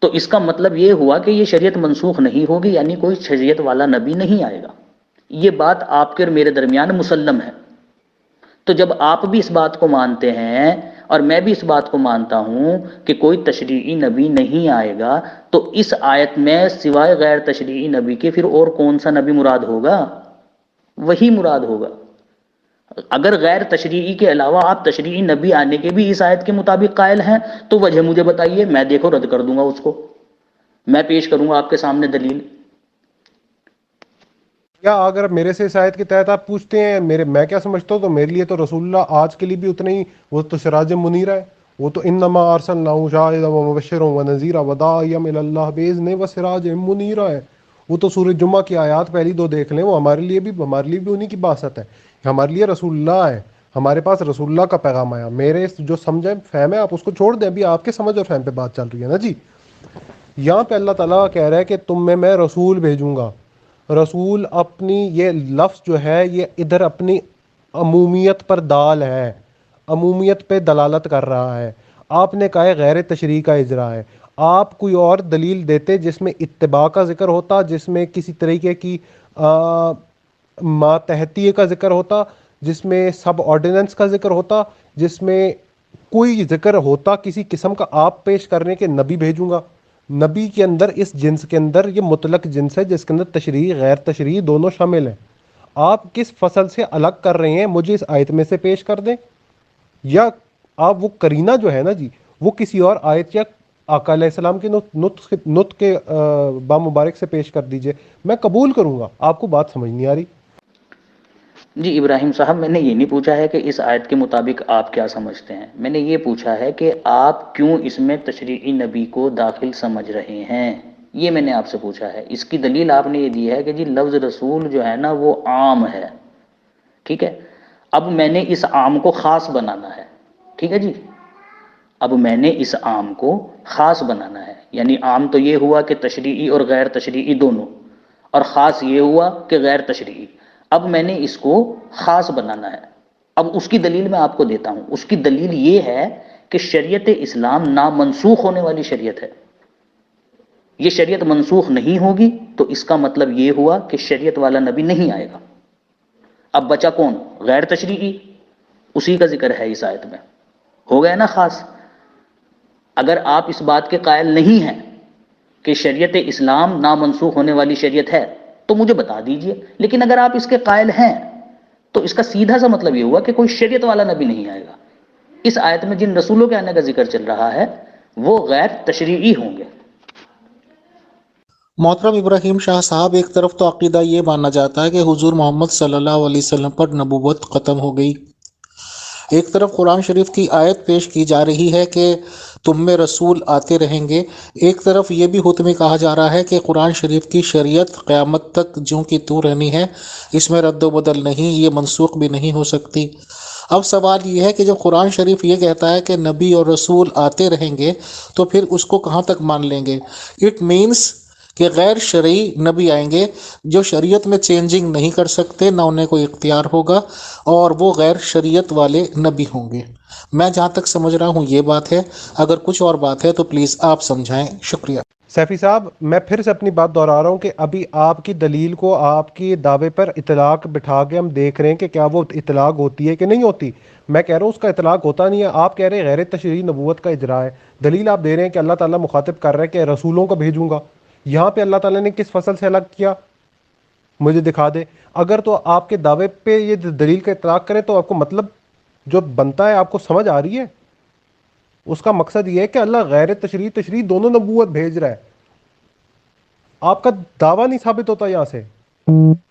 تو اس کا مطلب یہ ہوا کہ یہ شریعت منسوخ نہیں ہوگی، یعنی کوئی شریعت والا نبی نہیں آئے گا. یہ بات آپ کے اور میرے درمیان مسلم ہے. تو جب آپ بھی اس بات کو مانتے ہیں اور میں بھی اس بات کو مانتا ہوں کہ کوئی تشریعی نبی نہیں آئے گا، تو اس آیت میں سوائے غیر تشریعی نبی کے پھر اور کون سا نبی مراد ہوگا؟ وہی مراد ہوگا. اگر غیر تشریعی کے علاوہ آپ تشریعی نبی آنے کے بھی اس آیت کے مطابق قائل ہیں تو وجہ مجھے بتائیے، میں دیکھو رد کر دوں گا اس کو. میں پیش کروں گا آپ کے سامنے دلیل. یا اگر میرے سے اس آیت کے تحت آپ پوچھتے ہیں میں کیا سمجھتا ہوں، تو میرے لیے تو رسول اللہ آج کے لیے بھی اتنا ہی، وہ تو سراج منیرہ ہے. وہ تو انما ارسلناہ شاہدا ومبشرا ونذیرا وداعیا الی اللہ باذنہ وسراجا منیرا ہے. وہ تو سورۃ جمعہ کی آیات پہلی دو دیکھ لیں، وہ ہمارے لیے بھی انہی کی باسط ہے. ہمارے لیے رسول اللہ ہے، ہمارے پاس رسول اللہ کا پیغام آیا. میرے جو سمجھ ہے فہم ہے آپ اس کو چھوڑ دیں، ابھی آپ کے سمجھ اور فہم پہ بات چل رہی ہے نا جی. یہاں پہ اللہ تعالیٰ کہہ رہا ہے کہ تم میں رسول بھیجوں گا. رسول اپنی یہ لفظ جو ہے یہ ادھر اپنی عمومیت پر دال ہے، عمومیت پہ دلالت کر رہا ہے. آپ نے کہا ہے غیر تشریع کا اجرا ہے. آپ کوئی اور دلیل دیتے جس میں اتباع کا ذکر ہوتا، جس میں کسی طریقے کی ماتحتی کا ذکر ہوتا، جس میں سب آرڈیننس کا ذکر ہوتا، جس میں کوئی ذکر ہوتا کسی قسم کا، آپ پیش کرنے کے نبی بھیجوں گا. نبی کے اندر اس جنس کے اندر یہ مطلق جنس ہے جس کے اندر تشریع غیر تشریع دونوں شامل ہیں. آپ کس فصل سے الگ کر رہے ہیں مجھے اس آیت میں سے پیش کر دیں، یا آپ وہ کرینہ جو ہے نا جی وہ کسی اور آیت یا آقا علیہ السلام کے نطق کے بامبارک سے پیش کر دیجئے، میں قبول کروں گا. آپ کو بات سمجھ نہیں آ رہی؟ جی ابراہیم صاحب، میں نے یہ نہیں پوچھا ہے کہ اس آیت کے مطابق آپ کیا سمجھتے ہیں، میں نے یہ پوچھا ہے کہ آپ کیوں اس میں تشریعی نبی کو داخل سمجھ رہے ہیں، یہ میں نے آپ سے پوچھا ہے. اس کی دلیل آپ نے یہ دی ہے کہ جی لفظ رسول جو ہے نا وہ عام ہے، ٹھیک ہے. اب میں نے اس عام کو خاص بنانا ہے، ٹھیک ہے جی. اب میں نے اس عام کو خاص بنانا ہے، یعنی عام تو یہ ہوا کہ تشریعی اور غیر تشریعی دونوں، اور خاص یہ ہوا کہ غیر تشریعی. اب میں نے اس کو خاص بنانا ہے. اب اس کی دلیل میں آپ کو دیتا ہوں. اس کی دلیل یہ ہے کہ شریعت اسلام نامنسوخ ہونے والی شریعت ہے. یہ شریعت منسوخ نہیں ہوگی تو اس کا مطلب یہ ہوا کہ شریعت والا نبی نہیں آئے گا. اب بچا کون؟ غیر تشریعی. اسی کا ذکر ہے اس آیت میں. ہو گیا نا خاص؟ اگر آپ اس بات کے قائل نہیں ہیں کہ شریعت اسلام نامنسوخ ہونے والی شریعت ہے تو مجھے بتا دیجئے. لیکن اگر آپ اس کے قائل ہیں تو اس کا سیدھا سا مطلب یہ ہوا کہ کوئی شریعت والا نبی نہیں آئے گا. اس آیت میں جن رسولوں کے آنے کا ذکر چل رہا ہے وہ غیر تشریعی ہوں گے. محترم ابراہیم شاہ صاحب، ایک طرف تو عقیدہ یہ مانا جاتا ہے کہ حضور محمد صلی اللہ علیہ وسلم پر نبوت ختم ہو گئی، ایک طرف قرآن شریف کی آیت پیش کی جا رہی ہے کہ تم میں رسول آتے رہیں گے، ایک طرف یہ بھی حتمی کہا جا رہا ہے کہ قرآن شریف کی شریعت قیامت تک جوں کی توں رہنی ہے، اس میں رد و بدل نہیں، یہ منسوخ بھی نہیں ہو سکتی. اب سوال یہ ہے کہ جب قرآن شریف یہ کہتا ہے کہ نبی اور رسول آتے رہیں گے تو پھر اس کو کہاں تک مان لیں گے؟ اٹ مینس کہ غیر شرعی نبی آئیں گے جو شریعت میں چینجنگ نہیں کر سکتے، نہ انہیں کوئی اختیار ہوگا، اور وہ غیر شریعت والے نبی ہوں گے. میں جہاں تک سمجھ رہا ہوں یہ بات ہے. اگر کچھ اور بات ہے تو پلیز آپ سمجھائیں. شکریہ. سیفی صاحب، میں پھر سے اپنی بات دہرا رہا ہوں کہ ابھی آپ کی دلیل کو، آپ کی دعوے پر اطلاق بٹھا کے ہم دیکھ رہے ہیں کہ کیا وہ اطلاق ہوتی ہے کہ نہیں ہوتی. میں کہہ رہا ہوں اس کا اطلاق ہوتا نہیں ہے. آپ کہہ رہے ہیں غیر تشریعی نبوت کا اجرا ہے. دلیل آپ دے رہے ہیں کہ اللہ تعالیٰ مخاطب کر رہا ہے کہ رسولوں کو بھیجوں گا. یہاں پہ اللہ تعالیٰ نے کس فصل سے الگ کیا؟ مجھے دکھا دے. اگر تو آپ کے دعوے پہ یہ دلیل کا اطلاق کریں تو آپ کو مطلب جو بنتا ہے آپ کو سمجھ آ رہی ہے؟ اس کا مقصد یہ ہے کہ اللہ غیر تشریع دونوں نبوت بھیج رہا ہے. آپ کا دعویٰ نہیں ثابت ہوتا یہاں سے.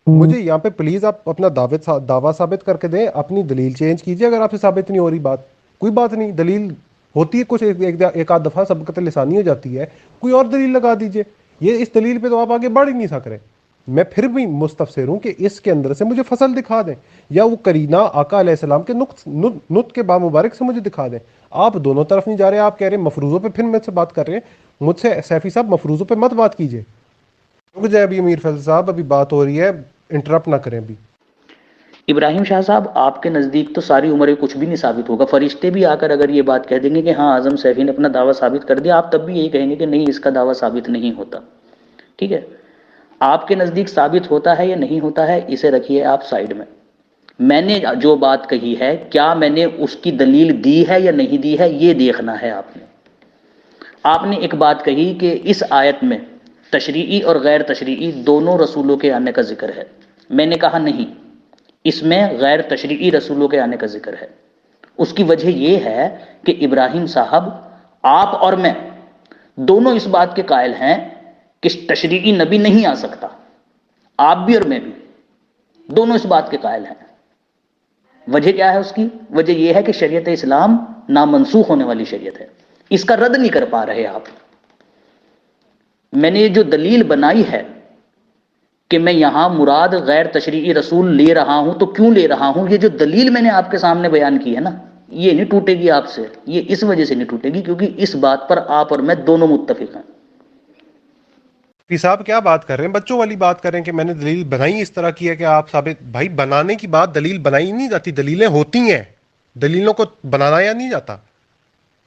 مجھے یہاں پہ پلیز آپ اپنا دعویٰ ثابت کر کے دیں، اپنی دلیل چینج کیجئے. اگر آپ سے ثابت نہیں ہو رہی بات، کوئی بات نہیں، دلیل ہوتی ہے کچھ ایک آدھ دفعہ سبقت لسانی ہو جاتی ہے، کوئی اور دلیل لگا دیجئے. یہ اس دلیل پہ تو آپ آگے بڑھ ہی نہیں سک رہے. میں پھر بھی مستفسر ہوں کہ اس کے اندر سے مجھے فصل دکھا دیں، یا وہ کرینہ آقا علیہ السلام کے نطق کے بامبارک سے مجھے دکھا دیں. آپ دونوں طرف نہیں جا رہے. آپ کہہ رہے ہیں مفروضوں پہ، پھر مجھ سے بات کر رہے ہیں. مجھ سے سیفی صاحب مفروضوں پہ مت بات کیجئے. رک جائے ابھی امیر فیصل صاحب، ابھی بات ہو رہی ہے، انٹرپٹ نہ کریں ابھی. ابراہیم شاہ صاحب، آپ کے نزدیک تو ساری عمریں کچھ بھی نہیں ثابت ہوگا. فرشتے بھی آ کر اگر یہ بات کہہ دیں گے کہ ہاں اعظم سیفی نے اپنا دعویٰ ثابت کر دیا، آپ تب بھی یہی کہیں گے کہ نہیں، اس کا دعویٰ ثابت نہیں ہوتا. ٹھیک ہے، آپ کے نزدیک ثابت ہوتا ہے یا نہیں ہوتا ہے، اسے رکھیے آپ سائیڈ میں. میں نے جو بات کہی ہے، کیا میں نے اس کی دلیل دی ہے یا نہیں دی ہے، یہ دیکھنا ہے آپ نے. آپ نے ایک بات کہی کہ اس آیت میں تشریعی اور غیر تشریعی دونوں رسولوں کے آنے کا ذکر ہے. میں نے کہا نہیں، اس میں غیر تشریعی رسولوں کے آنے کا ذکر ہے. اس کی وجہ یہ ہے کہ ابراہیم صاحب، آپ اور میں دونوں اس بات کے قائل ہیں کہ تشریعی نبی نہیں آ سکتا. آپ بھی اور میں بھی دونوں اس بات کے قائل ہیں. وجہ کیا ہے اس کی؟ وجہ یہ ہے کہ شریعت اسلام نامنسوخ ہونے والی شریعت ہے، اس کا رد نہیں کر پا رہے آپ۔ میں نے یہ جو دلیل بنائی ہے کہ میں یہاں مراد غیر تشریعی رسول لے رہا ہوں، تو کیوں لے رہا ہوں؟ یہ جو دلیل میں نے آپ کے سامنے بیان کی ہے نا، یہ نہیں ٹوٹے گی آپ سے، یہ اس وجہ سے نہیں ٹوٹے گی کیونکہ اس بات پر آپ اور میں دونوں متفق ہیں۔ پی صاحب کیا بات کر رہے ہیں؟ بچوں والی بات کر رہے ہیں کہ میں نے دلیل بنائی اس طرح کی ہے کہ آپ ثابت، بھائی بنانے کی بات دلیل بنائی نہیں جاتی، دلیلیں ہوتی ہیں، دلیلوں کو بنایا نہیں جاتا۔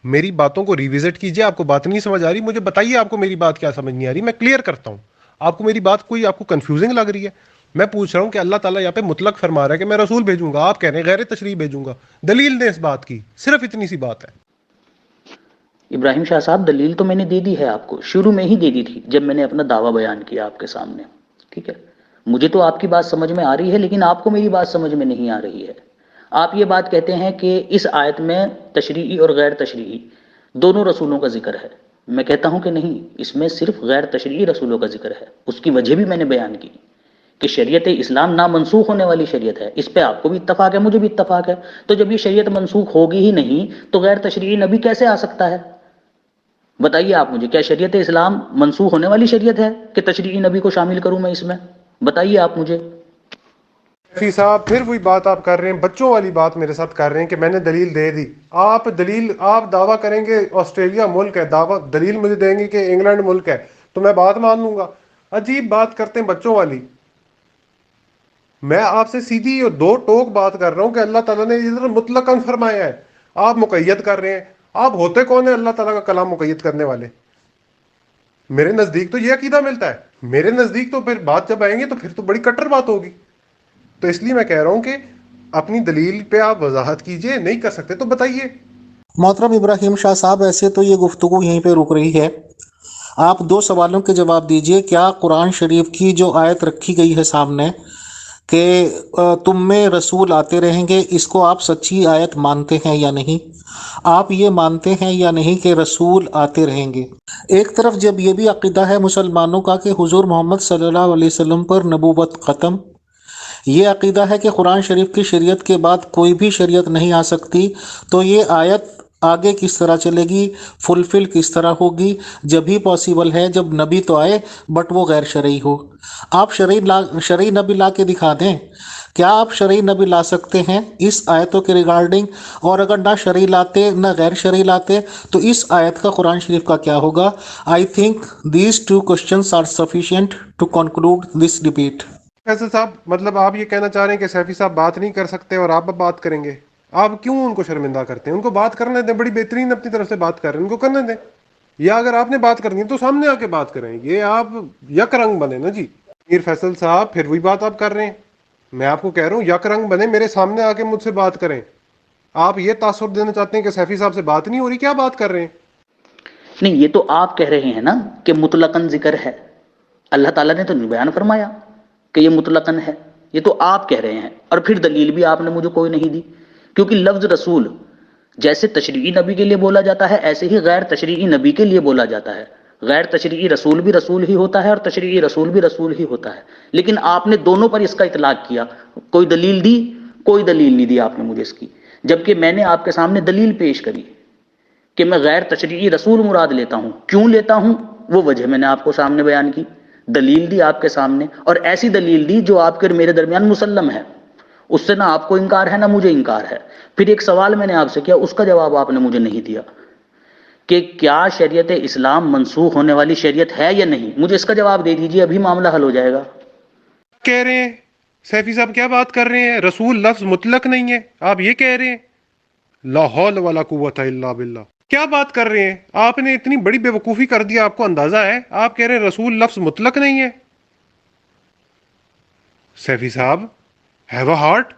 میری باتوں کو ریوزٹ کیجئے، آپ کو بات نہیں سمجھ آ رہی مجھے بتائیے آپ کو میری بات کیا سمجھ نہیں آ رہی، میں کلیئر کرتا ہوں۔ آپ کو میری بات کوئی آپ کو کنفیوزنگ لگ رہی ہے؟ میں پوچھ رہا ہوں کہ اللہ تعالیٰ یہاں پہ مطلق فرما رہا ہے کہ میں رسول بھیجوں گا، آپ کہہ رہے ہیں غیر تشریع بھیجوں گا، دلیل دیں اس بات کی، صرف اتنی سی بات ہے۔ ابراہیم شاہ صاحب دلیل تو میں نے دے دی ہے آپ کو، شروع میں ہی دے دی تھی جب میں نے اپنا دعویٰ بیان کیا آپ کے سامنے، ٹھیک ہے؟ مجھے تو آپ کی بات سمجھ میں آ رہی ہے لیکن آپ کو میری بات سمجھ میں نہیں آ رہی ہے۔ آپ یہ بات کہتے ہیں کہ اس آیت میں تشریعی اور غیر تشریعی دونوں رسولوں کا ذکر ہے، میں کہتا ہوں کہ نہیں، اس میں صرف غیر تشریعی رسولوں کا ذکر ہے۔ اس کی وجہ بھی میں نے بیان کی کہ شریعت اسلام نامنسوخ ہونے والی شریعت ہے، اس پہ آپ کو بھی اتفاق ہے، مجھے بھی اتفاق ہے۔ تو جب یہ شریعت منسوخ ہوگی ہی نہیں تو غیر تشریعی نبی کیسے آ سکتا ہے؟ بتائیے آپ مجھے، کیا شریعت اسلام منسوخ ہونے والی شریعت ہے کہ تشریعی نبی کو شامل کروں میں اس میں؟ بتائیے آپ مجھے۔ فی صاحب پھر وہی بات آپ کر رہے ہیں، بچوں والی بات میرے ساتھ کر رہے ہیں کہ میں نے دلیل دے دی۔ آپ دعویٰ کریں گے آسٹریلیا ملک ہے، دلیل مجھے دیں گے کہ انگلینڈ ملک ہے تو میں بات مان لوں گا؟ عجیب بات کرتے ہیں بچوں والی۔ میں آپ سے سیدھی اور دو ٹوک بات کر رہا ہوں کہ اللہ تعالیٰ نے ادھر مطلقاً فرمایا ہے، آپ مقید کر رہے ہیں۔ آپ ہوتے کون ہیں اللہ تعالیٰ کا کلام مقید کرنے والے؟ میرے نزدیک تو یہ عقیدہ ملتا ہے، میرے نزدیک تو پھر بات جب آئیں گے تو پھر تو بڑی کٹر بات ہوگی۔ تو اس لیے میں کہہ رہا ہوں کہ اپنی دلیل پہ آپ وضاحت کیجئے، نہیں کر سکتے تو بتائیے۔ محترم ابراہیم شاہ صاحب، ایسے تو یہ گفتگو یہیں پہ رک رہی ہے، آپ دو سوالوں کے جواب دیجئے۔ کیا قرآن شریف کی جو آیت رکھی گئی ہے سامنے کہ تم میں رسول آتے رہیں گے، اس کو آپ سچی آیت مانتے ہیں یا نہیں؟ آپ یہ مانتے ہیں یا نہیں کہ رسول آتے رہیں گے؟ ایک طرف جب یہ بھی عقیدہ ہے مسلمانوں کا کہ حضور محمد صلی اللہ علیہ وسلم پر نبوت ختم، یہ عقیدہ ہے کہ قرآن شریف کی شریعت کے بعد کوئی بھی شریعت نہیں آ سکتی، تو یہ آیت آگے کس طرح چلے گی، فلفل کس طرح ہوگی؟ جب ہی پاسیبل ہے جب نبی تو آئے بٹ وہ غیر شرعی ہو۔ آپ شرعی نبی لا کے دکھا دیں، کیا آپ شرعی نبی لا سکتے ہیں اس آیتوں کے ریگارڈنگ؟ اور اگر نہ شرعی لاتے نہ غیر شرعی لاتے تو اس آیت کا قرآن شریف کا کیا ہوگا؟ I think these two questions are sufficient to conclude this debate. فیصل صاحب مطلب آپ یہ کہنا چاہ رہے ہیں کہ سیفی صاحب بات نہیں کر سکتے اور آپ اب بات کریں گے؟ آپ کیوں ان کو شرمندہ کرتے ہیں؟ ان کو بات کرنے دیں، بڑی بہترین اپنی طرف سے بات کر رہے ہیں، ان کو کرنے دیں۔ یا اگر آپ نے بات کرنی ہے تو سامنے آ کے بات کریں، یہ آپ یک رنگ بنے نا جی۔ میر فیصل صاحب پھر وہی بات آپ کر رہے ہیں، میں آپ کو کہہ رہا ہوں یک رنگ بنے، میرے سامنے آ کے مجھ سے بات کریں۔ آپ یہ تاثر دینا چاہتے ہیں کہ سیفی صاحب سے بات نہیں ہو رہی، کیا بات کر رہے ہیں؟ نہیں، یہ تو آپ کہہ رہے ہیں نا کہ مطلقاً ذکر ہے، اللہ تعالیٰ نے تو نہیں بیان فرمایا کہ یہ مطلقاً ہے، یہ تو آپ کہہ رہے ہیں۔ اور پھر دلیل بھی آپ نے مجھے کوئی نہیں دی، کیونکہ لفظ رسول جیسے تشریعی نبی کے لیے بولا جاتا ہے ایسے ہی غیر تشریعی نبی کے لیے بولا جاتا ہے۔ غیر تشریعی رسول بھی رسول ہی ہوتا ہے اور تشریعی رسول بھی رسول ہی ہوتا ہے، لیکن آپ نے دونوں پر اس کا اطلاق کیا۔ کوئی دلیل دی؟ کوئی دلیل نہیں دی آپ نے مجھے اس کی، جبکہ میں نے آپ کے سامنے دلیل پیش کری کہ میں غیر تشریعی رسول مراد لیتا ہوں، کیوں لیتا ہوں وہ وجہ میں نے آپ کو سامنے بیان کی، دلیل دی آپ کے سامنے، اور ایسی دلیل دی جو آپ کے اور میرے درمیان مسلم ہے، اس سے نہ آپ کو انکار ہے نہ مجھے انکار ہے۔ پھر ایک سوال میں نے آپ سے کیا، اس کا جواب آپ نے مجھے نہیں دیا کہ کیا شریعت اسلام منسوخ ہونے والی شریعت ہے یا نہیں؟ مجھے اس کا جواب دے دیجئے، ابھی معاملہ حل ہو جائے گا۔ کہہ رہے ہیں سیفی صاحب، کیا بات کر رہے ہیں؟ رسول لفظ مطلق نہیں ہے، آپ یہ کہہ رہے ہیں؟ لا حول ولا قوت الا باللہ، کیا بات کر رہے ہیں آپ؟ نے اتنی بڑی بے وقوفی کر دی، آپ کو اندازہ ہے؟ آپ کہہ رہے ہیں رسول لفظ مطلق نہیں ہے۔ سیفی صاحب ہیو اے ہارٹ۔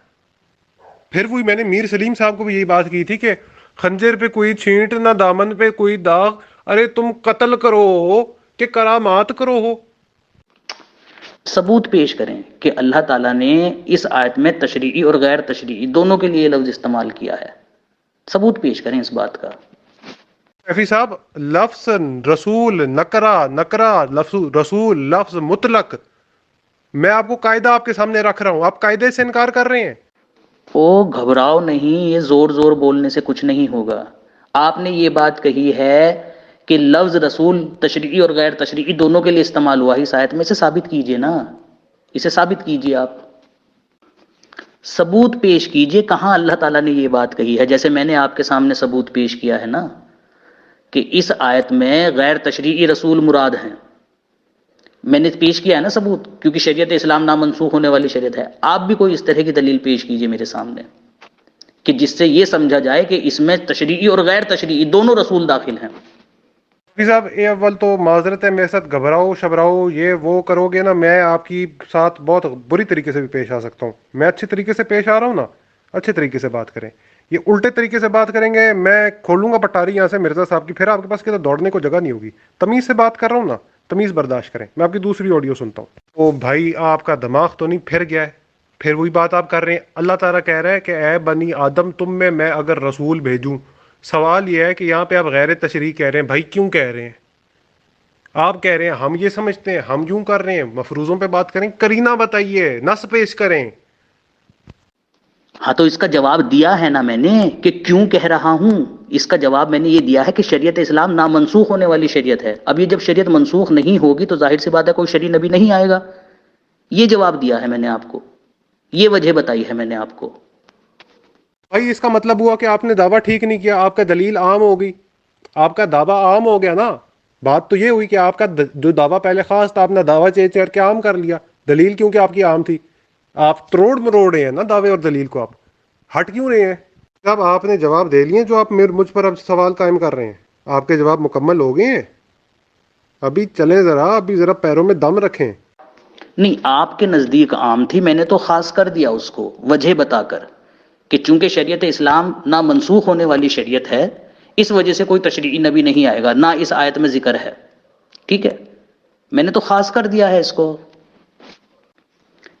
پھر وہی میں نے میر سلیم صاحب کو بھی یہی بات کی تھی کہ خنجر پہ کوئی چھینٹ نہ دامن پہ کوئی داغ، ارے تم قتل کرو کہ کرامات کرو ہو۔ ثبوت پیش کریں کہ اللہ تعالیٰ نے اس آیت میں تشریعی اور غیر تشریعی دونوں کے لیے لفظ استعمال کیا ہے، ثبوت پیش کریں اس بات کا۔ سیفی صاحب لفظ رسول نکرا لفظ رسول لفظ مطلق، میں آپ کو قاعدہ آپ کے سامنے رکھ رہا ہوں، آپ قاعدے سے انکار کر رہے ہیں۔ او گھبراؤ نہیں، یہ زور زور بولنے سے کچھ نہیں ہوگا. آپ نے یہ بات کہی ہے کہ لفظ رسول تشریعی اور غیر تشریعی دونوں کے لیے استعمال ہوا ہے اس آیت میں، سے ثابت کیجئے نا، اسے ثابت کیجئے. آپ ثبوت پیش کیجئے کہاں اللہ تعالیٰ نے یہ بات کہی ہے. جیسے میں نے آپ کے سامنے ثبوت پیش کیا ہے نا کہ اس آیت میں غیر تشریعی رسول مراد ہیں. میں نے پیش کیا ہے نا ثبوت، کیونکہ شریعت اسلام نامنسوخ ہونے والی شریعت ہے. آپ بھی کوئی اس طرح کی دلیل پیش کیجئے میرے سامنے کہ جس سے یہ سمجھا جائے کہ اس میں تشریعی اور غیر تشریعی دونوں رسول داخل ہیں. حفیظ صاحب، یہ اول تو معذرت ہے، میرے ساتھ گھبراؤ شبراؤ یہ وہ کرو گے نا، میں آپ کی ساتھ بہت بری طریقے سے بھی پیش آ سکتا ہوں. میں اچھے طریقے سے پیش آ رہا ہوں نا، اچھے طریقے سے بات کریں. یہ الٹے طریقے سے بات کریں گے، میں کھولوں گا پٹاری یہاں سے مرزا صاحب کی، پھر آپ کے پاس کدھر دوڑنے کو جگہ نہیں ہوگی. تمیز سے بات کر رہا ہوں نا، تمیز برداشت کریں. میں آپ کی دوسری آڈیو سنتا ہوں. او بھائی، آپ کا دماغ تو نہیں پھر گیا ہے؟ پھر وہی بات آپ کر رہے ہیں. اللہ تعالیٰ کہہ رہا ہے کہ اے بنی آدم، تم میں اگر رسول بھیجوں. سوال یہ ہے کہ یہاں پہ آپ غیر تشریح کہہ رہے ہیں. بھائی کیوں کہہ رہے ہیں؟ آپ کہہ رہے ہیں ہم یہ سمجھتے ہیں، ہم یوں کر رہے ہیں. مفروضوں پہ بات کریں، کرینہ بتائیے، نص پیش کریں. ہاں تو اس کا جواب دیا ہے نا میں نے کہ کیوں کہہ رہا ہوں. اس کا جواب میں نے یہ دیا ہے کہ شریعت اسلام نامنسوخ ہونے والی شریعت ہے. اب یہ جب شریعت منسوخ نہیں ہوگی تو ظاہر سی بات ہے کوئی شرعی نبی نہیں آئے گا. یہ جواب دیا ہے میں نے آپ کو، یہ وجہ بتائی ہے میں نے آپ کو. بھائی اس کا مطلب ہوا کہ آپ نے دعویٰ ٹھیک نہیں کیا، آپ کا دلیل عام ہو گئی، آپ کا دعویٰ عام ہو گیا نا. بات تو یہ ہوئی کہ آپ کا جو دعویٰ پہلے خاص تھا، آپ نے دعویٰ چینج کر کے عام کر لیا. دلیل کیونکہ آپ کی عام تھی. آپ تروڑ مروڑ رہے ہیں نا دعوے اور دلیل کو، آپ ہٹ کیوں رہے ہیں؟ جب آپ نے جواب دے لیے جو آپ مجھ پر اب سوال قائم کر رہے ہیں، آپ کے جواب مکمل ہو گئے ہیں. ابھی چلیں ذرا، ابھی ذرا پیروں میں دم رکھیں. نہیں، آپ کے نزدیک عام تھی، میں نے تو خاص کر دیا اس کو وجہ بتا کر کہ چونکہ شریعت اسلام نامنسوخ ہونے والی شریعت ہے، اس وجہ سے کوئی تشریعی نبی نہیں آئے گا، نہ اس آیت میں ذکر ہے. ٹھیک ہے، میں نے تو خاص کر دیا ہے اس کو.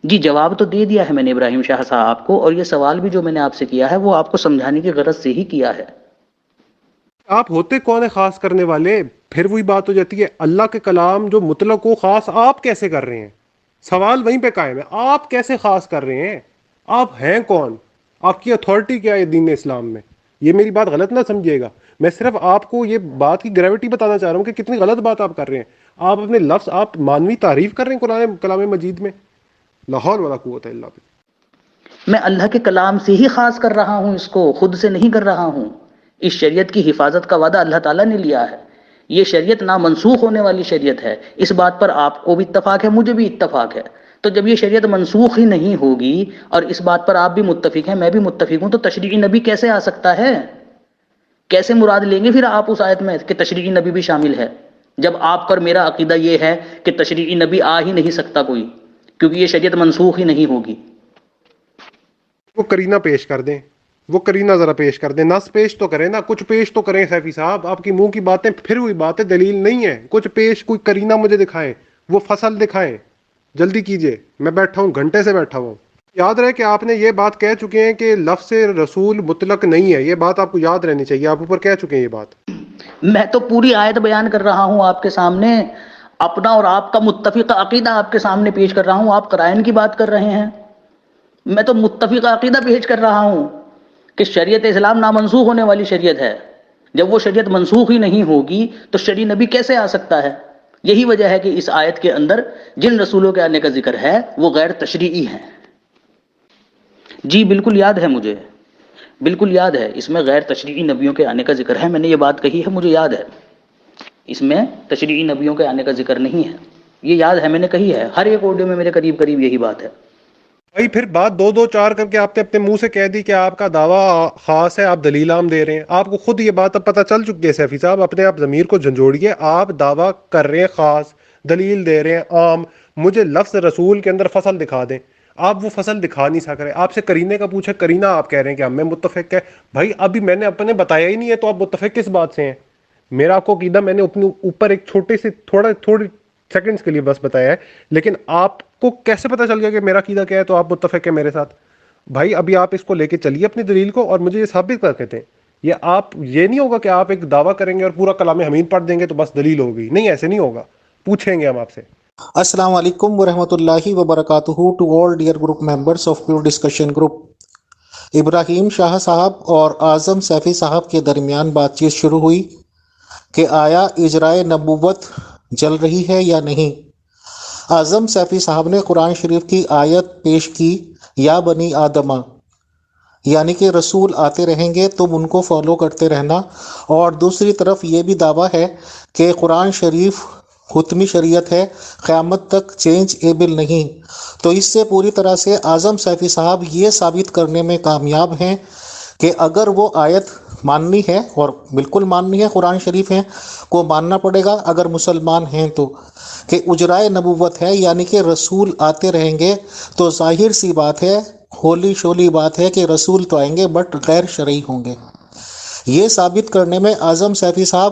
جی جواب تو دے دیا ہے میں نے ابراہیم شاہ صاحب کو، اور یہ سوال بھی جو میں نے آپ سے کیا ہے وہ آپ کو سمجھانے کی غرض سے ہی کیا ہے. آپ ہوتے کون ہے خاص کرنے والے؟ پھر وہی بات ہو جاتی ہے، اللہ کے کلام جو مطلق ہو خاص آپ کیسے کر رہے ہیں؟ سوال وہیں پہ قائم ہے، آپ کیسے خاص کر رہے ہیں؟ آپ ہیں کون؟ آپ کی اتھارٹی کیا ہے دین اسلام میں؟ یہ میری بات غلط نہ سمجھیے گا، میں صرف آپ کو یہ بات کی گریوٹی بتانا چاہ رہا ہوں کہ کتنی غلط بات آپ کر رہے ہیں. آپ اپنے لفظ، آپ مانوی تعریف کر رہے ہیں قرآن کلام مجید میں. لا حول ولا قوت الا باللہ. میں اللہ کے کلام سے ہی خاص کر رہا ہوں، اس کو خود سے نہیں کر رہا ہوں. اس شریعت کی حفاظت کا وعدہ اللہ تعالیٰ نے لیا ہے. یہ شریعت نامنسوخ ہونے والی شریعت ہے، اس بات پر آپ کو بھی اتفاق ہے، مجھے بھی اتفاق ہے. تو جب یہ شریعت منسوخ ہی نہیں ہوگی اور اس بات پر آپ بھی متفق ہیں، میں بھی متفق ہوں، تو تشریعی نبی کیسے آ سکتا ہے؟ کیسے مراد لیں گے پھر آپ اس آیت میں کہ تشریعی نبی بھی شامل ہے، جب آپ پر میرا عقیدہ یہ ہے کہ تشریعی نبی آ ہی نہیں سکتا کوئی، کیونکہ یہ شریعت منسوخ ہی نہیں ہوگی. وہ کرینہ پیش کر دیں، وہ کرینہ ذرا پیش کر دیں. نص پیش تو کریں نا، کچھ پیش تو کریں. سیفی صاحب آپ کی منہ کی باتیں پھر ہوئی باتیں، دلیل نہیں ہے. کچھ پیش، کوئی کرینہ مجھے دکھائیں، وہ فصل دکھائیں. جلدی کیجئے، میں بیٹھا ہوں، گھنٹے سے بیٹھا ہوں. یاد رہے کہ آپ نے یہ بات کہہ چکے ہیں کہ لفظ رسول مطلق نہیں ہے. یہ بات آپ کو یاد رہنی چاہیے، آپ اوپر کہہ چکے ہیں یہ بات. میں تو پوری آیت بیان کر رہا ہوں آپ کے سامنے، اپنا اور آپ کا متفق عقیدہ آپ کے سامنے پیش کر رہا ہوں. آپ قرائن کی بات کر رہے ہیں، میں تو متفق عقیدہ پیش کر رہا ہوں کہ شریعت اسلام نامنسوخ ہونے والی شریعت ہے. جب وہ شریعت منسوخ ہی نہیں ہوگی تو شرعی نبی کیسے آ سکتا ہے؟ یہی وجہ ہے کہ اس آیت کے اندر جن رسولوں کے آنے کا ذکر ہے وہ غیر تشریعی ہیں. جی بالکل یاد ہے مجھے، بالکل یاد ہے، اس میں غیر تشریعی نبیوں کے آنے کا ذکر ہے. میں نے یہ بات کہی ہے، مجھے یاد ہے. اس میں تشریعی نبیوں کے آنے کا ذکر نہیں ہے، یہ یاد ہے، میں نے کہی ہے. ہر ایک آڈیو میں میرے قریب قریب یہی بات ہے. بھائی پھر بات دو دو چار کر کے آپ نے اپنے منہ سے کہہ دی کہ آپ کا دعویٰ خاص ہے، آپ دلیل عام دے رہے ہیں. آپ کو خود یہ بات اب پتہ چل چکی ہے سیفی صاحب، اپنے آپ ضمیر کو جھنجھوڑیے. آپ دعویٰ کر رہے ہیں خاص، دلیل دے رہے ہیں عام. مجھے لفظ رسول کے اندر فصل دکھا دیں. آپ وہ فصل دکھا نہیں سک رہے. آپ سے کرینے کا پوچھا، کرینہ آپ کہہ رہے ہیں کہ ہم میں متفق ہے. بھائی ابھی میں نے اپنے بتایا ہی نہیں ہے تو آپ متفق کس بات سے ہیں؟ میرا آپ کو عقیدہ میں نے اپنے اوپر ایک چھوٹے سے تھوڑی سیکنڈز کے لیے بس بتایا ہے، لیکن آپ کو کیسے پتہ چل گیا کہ میرا عقیدہ کیا ہے تو آپ متفق ہیں میرے ساتھ؟ بھائی ابھی آپ اس کو لے کے چلیے اپنی دلیل کو اور مجھے یہ ثابت کر کے دیں. یہ نہیں ہوگا کہ آپ ایک دعویٰ کریں گے اور پورا کلام حمید پڑھ دیں گے تو بس دلیل ہوگی. نہیں، ایسے نہیں ہوگا. پوچھیں گے ہم آپ سے. السلام علیکم ورحمۃ اللہ وبرکاتہ to all dear group members of pure discussion group. Ibrahim Shah Sahib اور اعظم سیفی صاحب کے درمیان بات چیت شروع ہوئی کہ آیا اجرائے نبوت جل رہی ہے یا نہیں۔ اعظم سیفی صاحب نے قرآن شریف کی آیت پیش کی، یا بنی آدمہ، یعنی کہ رسول آتے رہیں گے، تم ان کو فالو کرتے رہنا، اور دوسری طرف یہ بھی دعویٰ ہے کہ قرآن شریف حتمی شریعت ہے، قیامت تک چینج ایبل نہیں۔ تو اس سے پوری طرح سے اعظم سیفی صاحب یہ ثابت کرنے میں کامیاب ہیں کہ اگر وہ آیت ماننی ہے، اور بالکل ماننی ہے، قرآن شریف ہے کو ماننا پڑے گا اگر مسلمان ہیں تو، کہ اجرائے نبوت ہے یعنی کہ رسول آتے رہیں گے، تو ظاہر سی بات ہے، ہولی شولی بات ہے کہ رسول تو آئیں گے بٹ غیر شرعی ہوں گے۔ یہ ثابت کرنے میں اعظم سیفی صاحب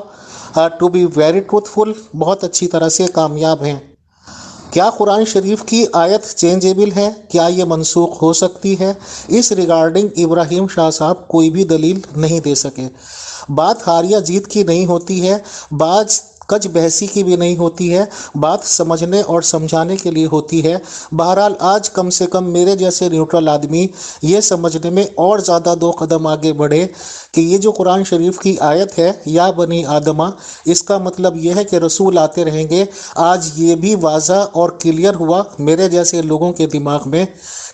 ٹو بی ویری ٹروتھفل بہت اچھی طرح سے کامیاب ہیں۔ کیا قرآن شریف کی آیت چینجیبل ہے؟ کیا یہ منسوخ ہو سکتی ہے؟ اس ریگارڈنگ ابراہیم شاہ صاحب کوئی بھی دلیل نہیں دے سکے۔ بات ہار یا جیت کی نہیں ہوتی ہے، بات کج بحثی کی بھی نہیں ہوتی ہے، بات سمجھنے اور سمجھانے کے لیے ہوتی ہے۔ بہرحال آج کم سے کم میرے جیسے نیوٹرل آدمی یہ سمجھنے میں اور زیادہ 2 قدم آگے بڑھے کہ یہ جو قرآن شریف کی آیت ہے، یا بنی آدمہ، اس کا مطلب یہ ہے کہ رسول آتے رہیں گے۔ آج یہ بھی واضح اور کلیئر ہوا میرے جیسے لوگوں کے دماغ میں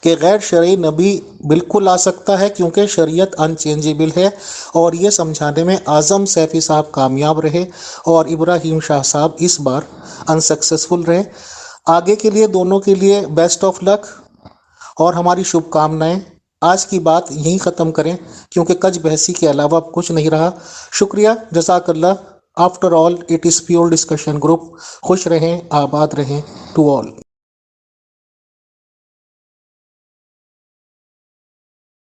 کہ غیر شرعی نبی بالکل آ سکتا ہے، کیونکہ شریعت انچینجیبل ہے، اور یہ سمجھانے میں اعظم سیفی صاحب کامیاب رہے اور ابراہیم شاہ صاحب اس بار انسکسیسفل رہے۔ آگے کے لیے دونوں کے لیے بیسٹ آف لک اور ہماری شبھ کامنائیں۔ آج کی بات یہیں ختم کریں کیونکہ کج بحثی کے علاوہ کچھ نہیں رہا۔ شکریہ، جزاک اللہ۔ After all it is pure discussion group. خوش رہیں، آباد رہیں ٹو آل۔